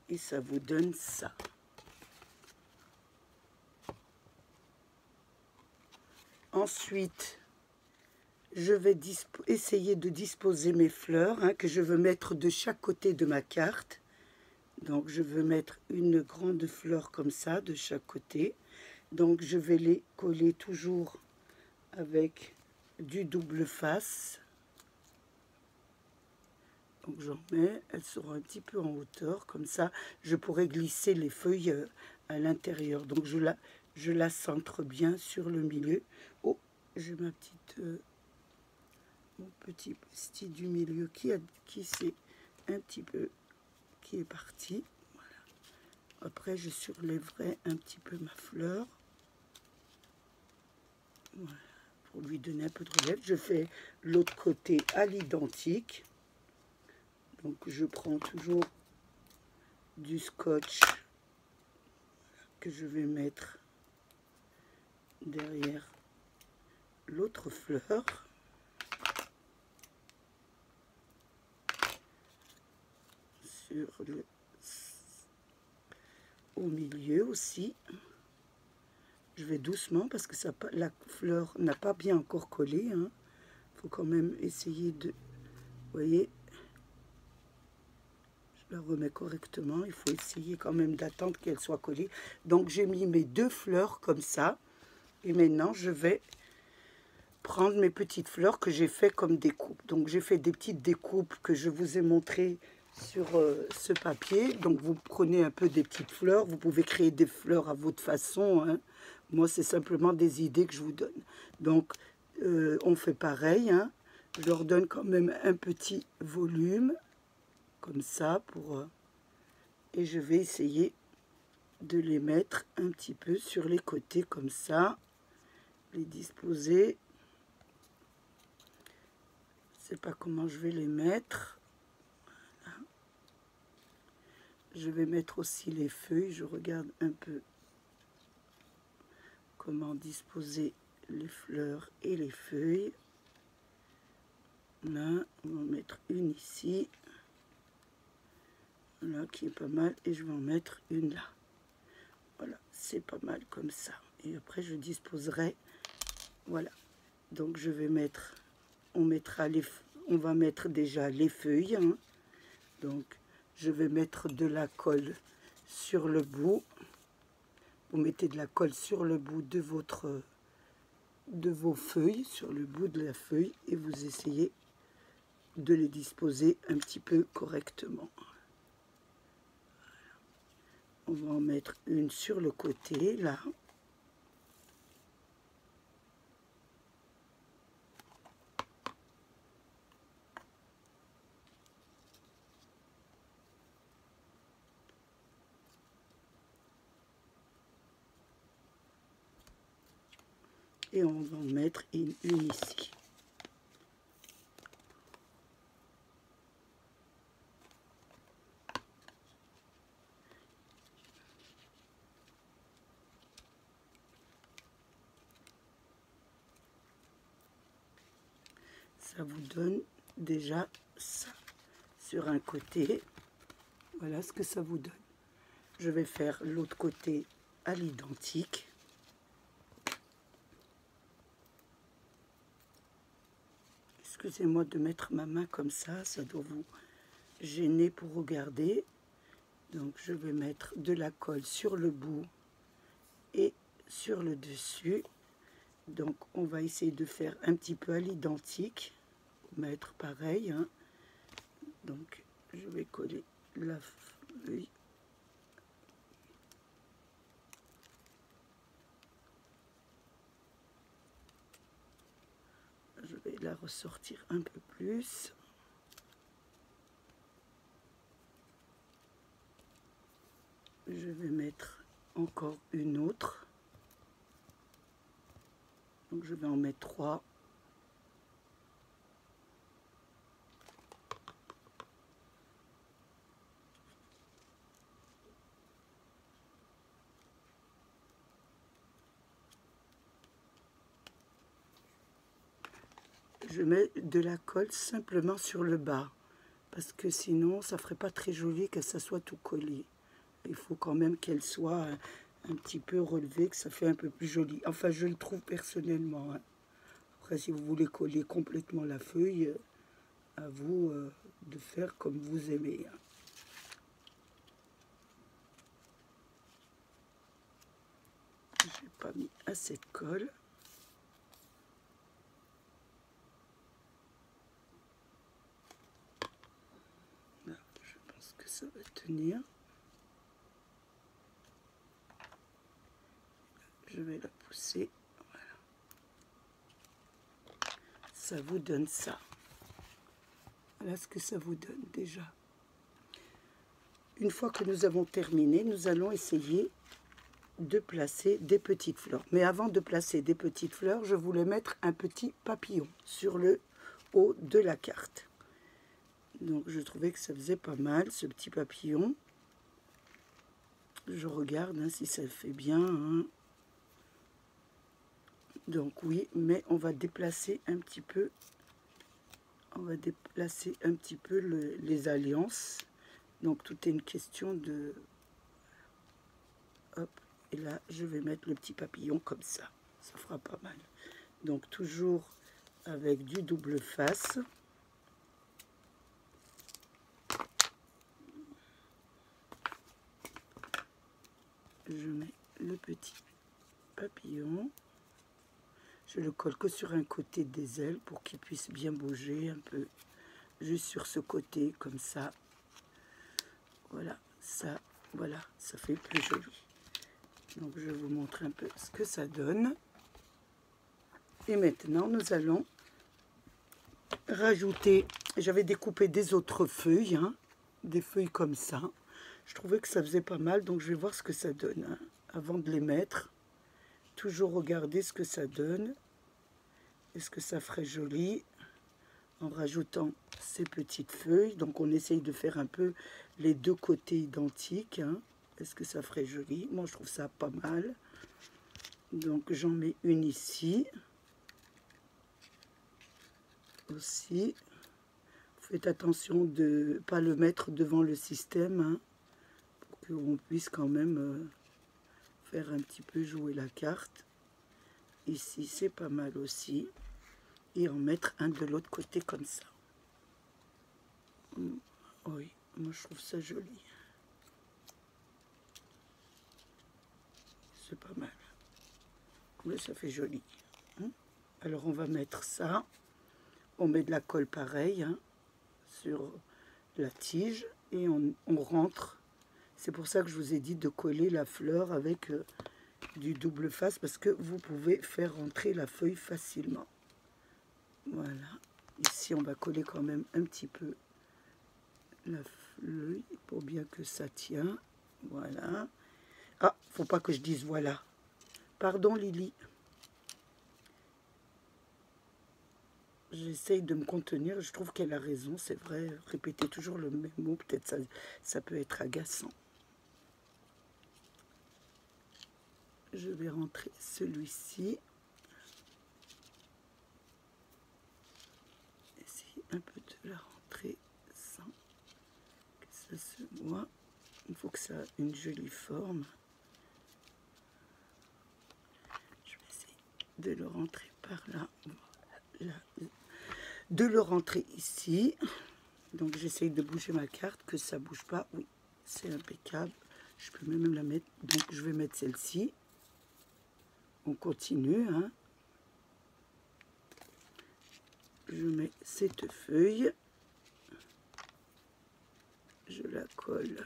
Et ça vous donne ça. Ensuite, je vais essayer de disposer mes fleurs, hein, que je veux mettre de chaque côté de ma carte. Donc, je veux mettre une grande fleur comme ça, de chaque côté. Donc, je vais les coller toujours avec du double face. Donc j'en mets, elles seront un petit peu en hauteur, comme ça je pourrai glisser les feuilles à l'intérieur. Donc je la centre bien sur le milieu. Oh, j'ai ma petite, mon petit style du milieu qui s'est un petit peu, qui est parti. Voilà. Après je surlèverai un petit peu ma fleur. Voilà. Pour lui donner un peu de relief, je fais l'autre côté à l'identique. Donc je prends toujours du scotch que je vais mettre derrière l'autre fleur. Au milieu aussi. Je vais doucement parce que ça, la fleur n'a pas bien encore collé. Hein. Faut quand même essayer de... Vous voyez, je la remets correctement. Il faut essayer quand même d'attendre qu'elle soit collée. Donc j'ai mis mes deux fleurs comme ça. Et maintenant je vais prendre mes petites fleurs que j'ai fait comme découpe. Donc j'ai fait des petites découpes que je vous ai montrées sur ce papier. Donc vous prenez un peu des petites fleurs. Vous pouvez créer des fleurs à votre façon. Hein. Moi c'est simplement des idées que je vous donne. Donc on fait pareil. Hein. Je leur donne quand même un petit volume. Comme ça. Et je vais essayer de les mettre un petit peu sur les côtés comme ça. Les disposer. Je ne sais pas comment je vais les mettre. Voilà. Je vais mettre aussi les feuilles. Je regarde un peu comment disposer les fleurs et les feuilles. Là, on va en mettre une ici. Voilà, qui est pas mal. Et je vais en mettre une là. Voilà, c'est pas mal comme ça. Et après, je disposerai. Voilà. Donc, je vais mettre... On va mettre déjà les feuilles. Hein. Donc, je vais mettre de la colle sur le bout. Vous mettez de la colle sur le bout de vos feuilles, sur le bout de la feuille, et vous essayez de les disposer un petit peu correctement. Voilà. On va en mettre une sur le côté, là. Et on va en mettre une ici. Ça vous donne déjà ça sur un côté. Voilà ce que ça vous donne. Je vais faire l'autre côté à l'identique. Excusez-moi de mettre ma main comme ça doit vous gêner pour regarder. Donc je vais mettre de la colle sur le bout et sur le dessus. Donc on va essayer de faire un petit peu à l'identique, mettre pareil, hein. Donc je vais coller la feuille. Je vais la ressortir un peu plus. Je vais mettre encore une autre. Donc je vais en mettre 3. Je mets de la colle simplement sur le bas, parce que sinon ça ferait pas très joli que ça soit tout collé. Il faut quand même qu'elle soit un petit peu relevée, que ça fait un peu plus joli. Enfin, je le trouve personnellement, hein. Après, si vous voulez coller complètement la feuille, à vous de faire comme vous aimez, hein. Je n'ai pas mis assez de colle. Là, je pense que ça va tenir. Je vais la pousser. Voilà. Ça vous donne ça. Voilà ce que ça vous donne déjà. Une fois que nous avons terminé, nous allons essayer de placer des petites fleurs. Mais avant de placer des petites fleurs, je voulais mettre un petit papillon sur le haut de la carte. Donc je trouvais que ça faisait pas mal ce petit papillon. Je regarde hein, si ça le fait bien, hein. Donc oui, mais on va déplacer un petit peu. On va déplacer un petit peu les alliances. Donc tout est une question de... Hop, et là je vais mettre le petit papillon comme ça. Ça fera pas mal. Donc toujours avec du double face. Je mets le petit papillon. Je le colle que sur un côté des ailes pour qu'il puisse bien bouger un peu. Juste sur ce côté, comme ça. Voilà, ça fait plus joli. Donc je vais vous montrer un peu ce que ça donne. Et maintenant, nous allons rajouter... J'avais découpé des autres feuilles, hein, des feuilles comme ça. Je trouvais que ça faisait pas mal, donc je vais voir ce que ça donne, hein, avant de les mettre. Toujours regarder ce que ça donne. Est-ce que ça ferait joli en rajoutant ces petites feuilles? Donc on essaye de faire un peu les deux côtés identiques, hein. Est-ce que ça ferait joli? Moi je trouve ça pas mal. Donc j'en mets une ici. Aussi. Faites attention de ne pas le mettre devant le système, hein, pour qu'on puisse quand même faire un petit peu jouer la carte. Ici c'est pas mal aussi. Et en mettre un de l'autre côté comme ça. Oui, moi je trouve ça joli. C'est pas mal. Oui, ça fait joli, hein. Alors on va mettre ça. On met de la colle pareil, hein, sur la tige et on rentre. C'est pour ça que je vous ai dit de coller la fleur avec du double face, parce que vous pouvez faire rentrer la feuille facilement. Voilà. Ici, on va coller quand même un petit peu la feuille pour bien que ça tient. Voilà. Ah, faut pas que je dise voilà. Pardon, Lily. J'essaye de me contenir. Je trouve qu'elle a raison. C'est vrai, répéter toujours le même mot, peut-être ça peut être agaçant. Je vais rentrer celui-ci. Essayer un peu de la rentrer sans que ça se voit. Il faut que ça ait une jolie forme. Je vais essayer de le rentrer par là. Voilà. De le rentrer ici. Donc j'essaye de bouger ma carte, que ça bouge pas. Oui, c'est impeccable. Je peux même la mettre, donc je vais mettre celle-ci. On continue, hein. Je mets cette feuille, je la colle.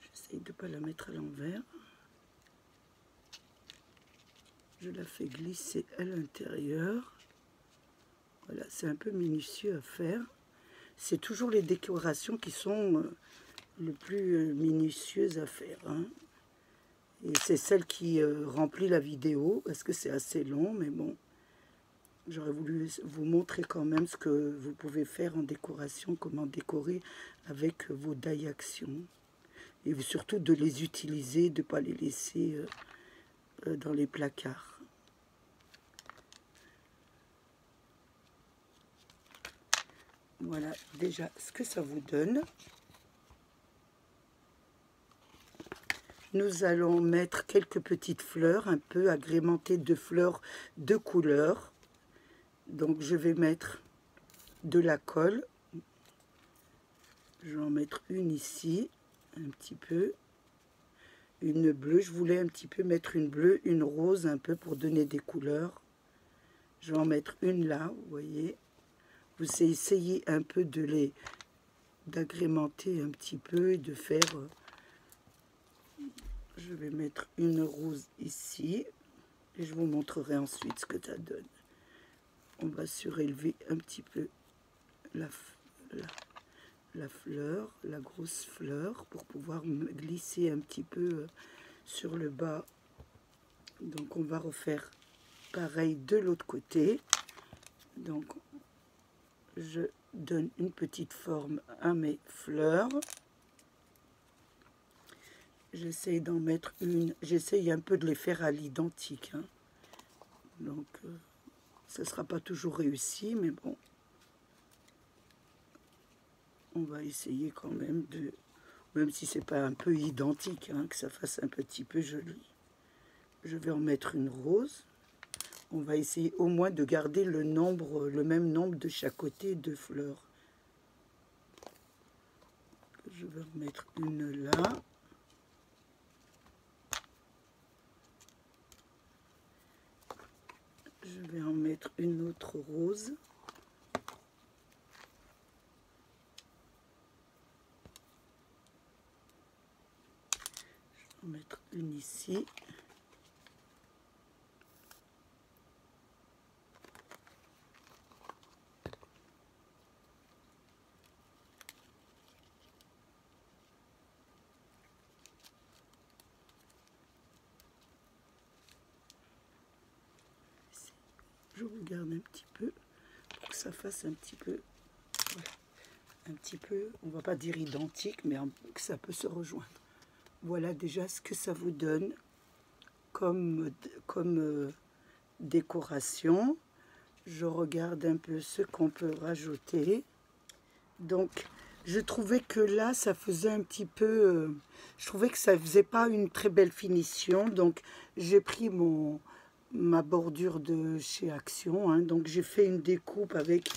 J'essaye de ne pas la mettre à l'envers. Je la fais glisser à l'intérieur. Voilà, c'est un peu minutieux à faire. C'est toujours les décorations qui sont le plus minutieuses à faire, hein. Et c'est celle qui remplit la vidéo, parce que c'est assez long, mais bon, j'aurais voulu vous montrer quand même ce que vous pouvez faire en décoration, comment décorer avec vos die action. Et surtout de les utiliser, de ne pas les laisser dans les placards. Voilà déjà ce que ça vous donne. Nous allons mettre quelques petites fleurs, un peu agrémentées de fleurs de couleur. Donc je vais mettre de la colle. Je vais en mettre une ici, un petit peu. Une bleue, je voulais un petit peu mettre une bleue, une rose, un peu pour donner des couleurs. Je vais en mettre une là, vous voyez. Vous essayez un peu d'agrémenter un petit peu et de faire... Je vais mettre une rose ici et je vous montrerai ensuite ce que ça donne. On va surélever un petit peu la fleur, la grosse fleur, pour pouvoir glisser un petit peu sur le bas. Donc on va refaire pareil de l'autre côté. Donc je donne une petite forme à mes fleurs. J'essaye d'en mettre une, j'essaye un peu de les faire à l'identique, hein. Donc ça ne sera pas toujours réussi, mais bon, on va essayer quand même de, même si c'est pas un peu identique, hein, que ça fasse un petit peu joli. Je vais en mettre une rose. On va essayer au moins de garder le même nombre de chaque côté de fleurs. Je vais en mettre une là. Je vais en mettre une autre rose. Je vais en mettre une ici. Je regarde un petit peu pour que ça fasse un petit peu, voilà, un petit peu, on va pas dire identique, mais que ça peut se rejoindre. Voilà déjà ce que ça vous donne comme décoration. Je regarde un peu ce qu'on peut rajouter. Donc je trouvais que là ça faisait un petit peu, je trouvais que ça faisait pas une très belle finition, donc j'ai pris ma bordure de chez Action, hein. Donc j'ai fait une découpe avec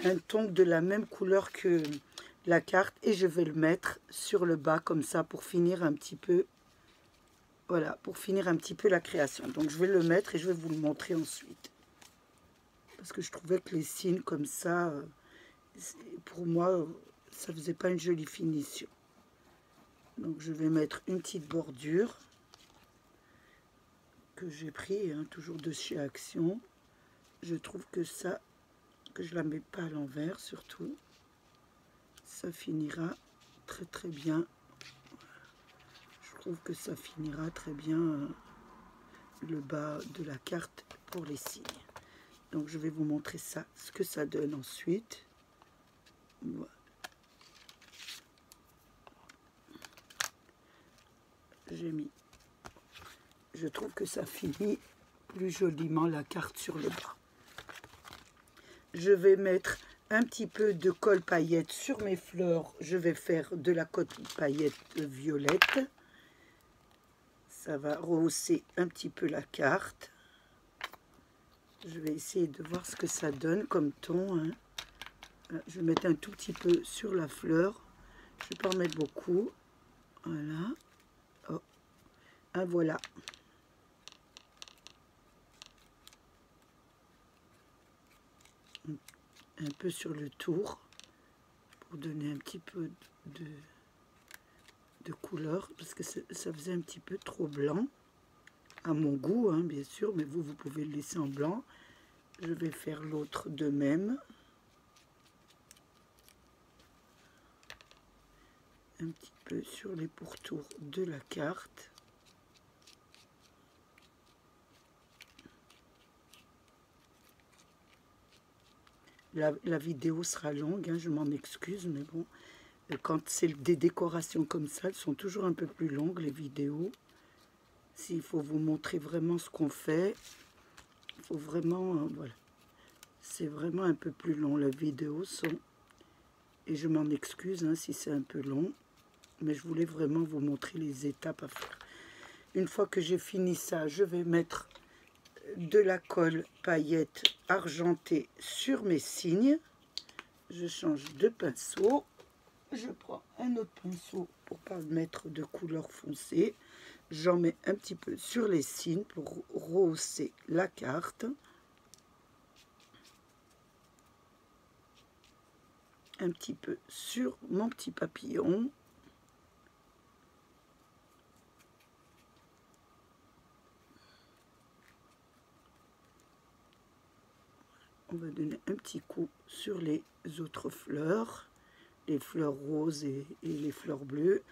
un ton de la même couleur que la carte et je vais le mettre sur le bas comme ça pour finir un petit peu, voilà, pour finir un petit peu la création. Donc je vais le mettre et je vais vous le montrer ensuite, parce que je trouvais que les signes comme ça, pour moi ça faisait pas une jolie finition. Donc je vais mettre une petite bordure que j'ai pris, hein, toujours de chez Action. Je trouve que ça, que je la mets pas à l'envers surtout, ça finira très très bien. Je trouve que ça finira très bien le bas de la carte pour les signes. Donc je vais vous montrer ça, ce que ça donne ensuite. Voilà. J'ai mis, je trouve que ça finit plus joliment la carte sur le bas. Je vais mettre un petit peu de colle paillette sur mes fleurs. Je vais faire de la colle paillette violette. Ça va rehausser un petit peu la carte. Je vais essayer de voir ce que ça donne comme ton, hein. Je vais mettre un tout petit peu sur la fleur. Je ne vais pas en mettre beaucoup. Voilà. Oh. Ah, voilà. Un peu sur le tour pour donner un petit peu de couleur, parce que ça faisait un petit peu trop blanc à mon goût, hein, bien sûr, mais vous pouvez le laisser en blanc. Je vais faire l'autre de même. Un petit peu sur les pourtours de la carte. La vidéo sera longue, hein, je m'en excuse, mais bon, quand c'est des décorations comme ça, elles sont toujours un peu plus longues, les vidéos. S'il faut vous montrer vraiment ce qu'on fait, il faut vraiment, voilà. C'est vraiment un peu plus long, les vidéos sont, et je m'en excuse hein, si c'est un peu long, mais je voulais vraiment vous montrer les étapes à faire. Une fois que j'ai fini ça, je vais mettre de la colle paillettes argentée sur mes signes. Je change de pinceau. Je prends un autre pinceau pour pas mettre de couleur foncée. J'en mets un petit peu sur les signes pour rehausser la carte. Un petit peu sur mon petit papillon. On va donner un petit coup sur les autres fleurs, les fleurs roses et les fleurs bleues.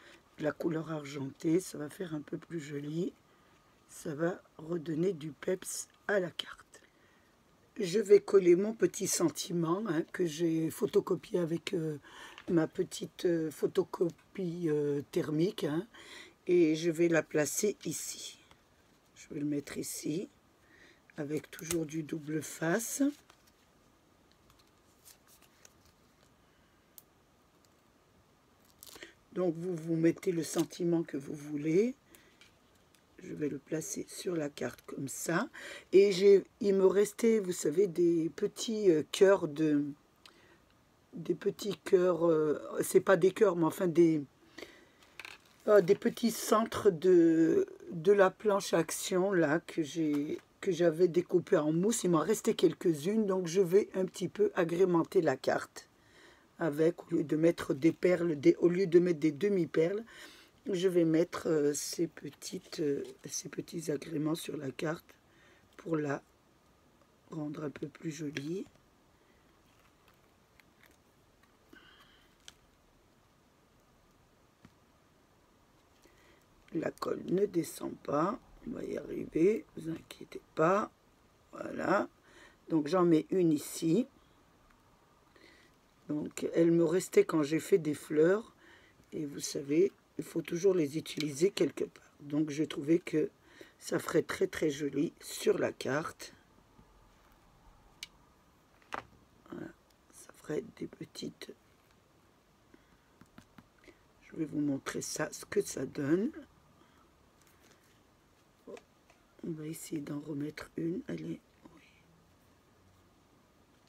La couleur argentée, ça va faire un peu plus joli. Ça va redonner du peps à la carte. Je vais coller mon petit sentiment hein, que j'ai photocopié avec ma petite photocopie thermique. Hein, et je vais la placer ici. Je vais le mettre ici, avec toujours du double face. Donc vous mettez le sentiment que vous voulez. Je vais le placer sur la carte comme ça. Et il me restait, vous savez, des petits cœurs des petits cœurs, c'est pas des cœurs, mais enfin des petits centres de la planche à action là que j'avais découpé en mousse. Il m'en restait quelques-unes, donc je vais un petit peu agrémenter la carte avec, au lieu de mettre des perles, au lieu de mettre des demi-perles, je vais mettre ces petits agréments sur la carte pour la rendre un peu plus jolie. La colle ne descend pas, on va y arriver, ne vous inquiétez pas. Voilà, donc j'en mets une ici. Donc elle me restait quand j'ai fait des fleurs, et vous savez, il faut toujours les utiliser quelque part. Donc j'ai trouvé que ça ferait très très joli sur la carte. Voilà, ça ferait des petites... Je vais vous montrer ça, ce que ça donne. On va essayer d'en remettre une. Allez, oui.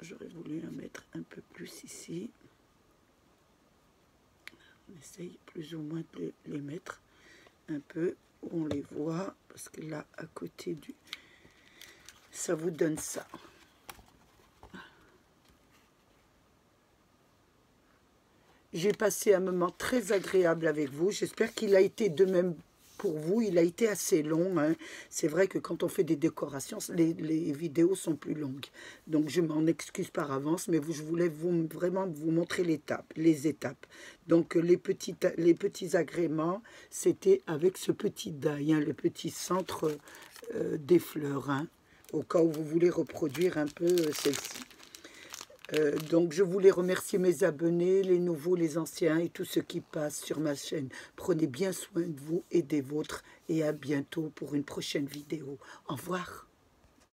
J'aurais voulu la mettre un peu plus ici. On essaye plus ou moins de les mettre un peu où on les voit, parce que là, à côté du... ça vous donne ça. J'ai passé un moment très agréable avec vous. J'espère qu'il a été de même pour vous. Il a été assez long. Hein. C'est vrai que quand on fait des décorations, les vidéos sont plus longues. Donc je m'en excuse par avance, mais je voulais vraiment vous montrer les étapes. Donc les petits agréments, c'était avec ce petit die, hein, le petit centre des fleurs, hein, au cas où vous voulez reproduire un peu celle-ci. Donc je voulais remercier mes abonnés, les nouveaux, les anciens et tous ceux qui passent sur ma chaîne. Prenez bien soin de vous et des vôtres et à bientôt pour une prochaine vidéo. Au revoir.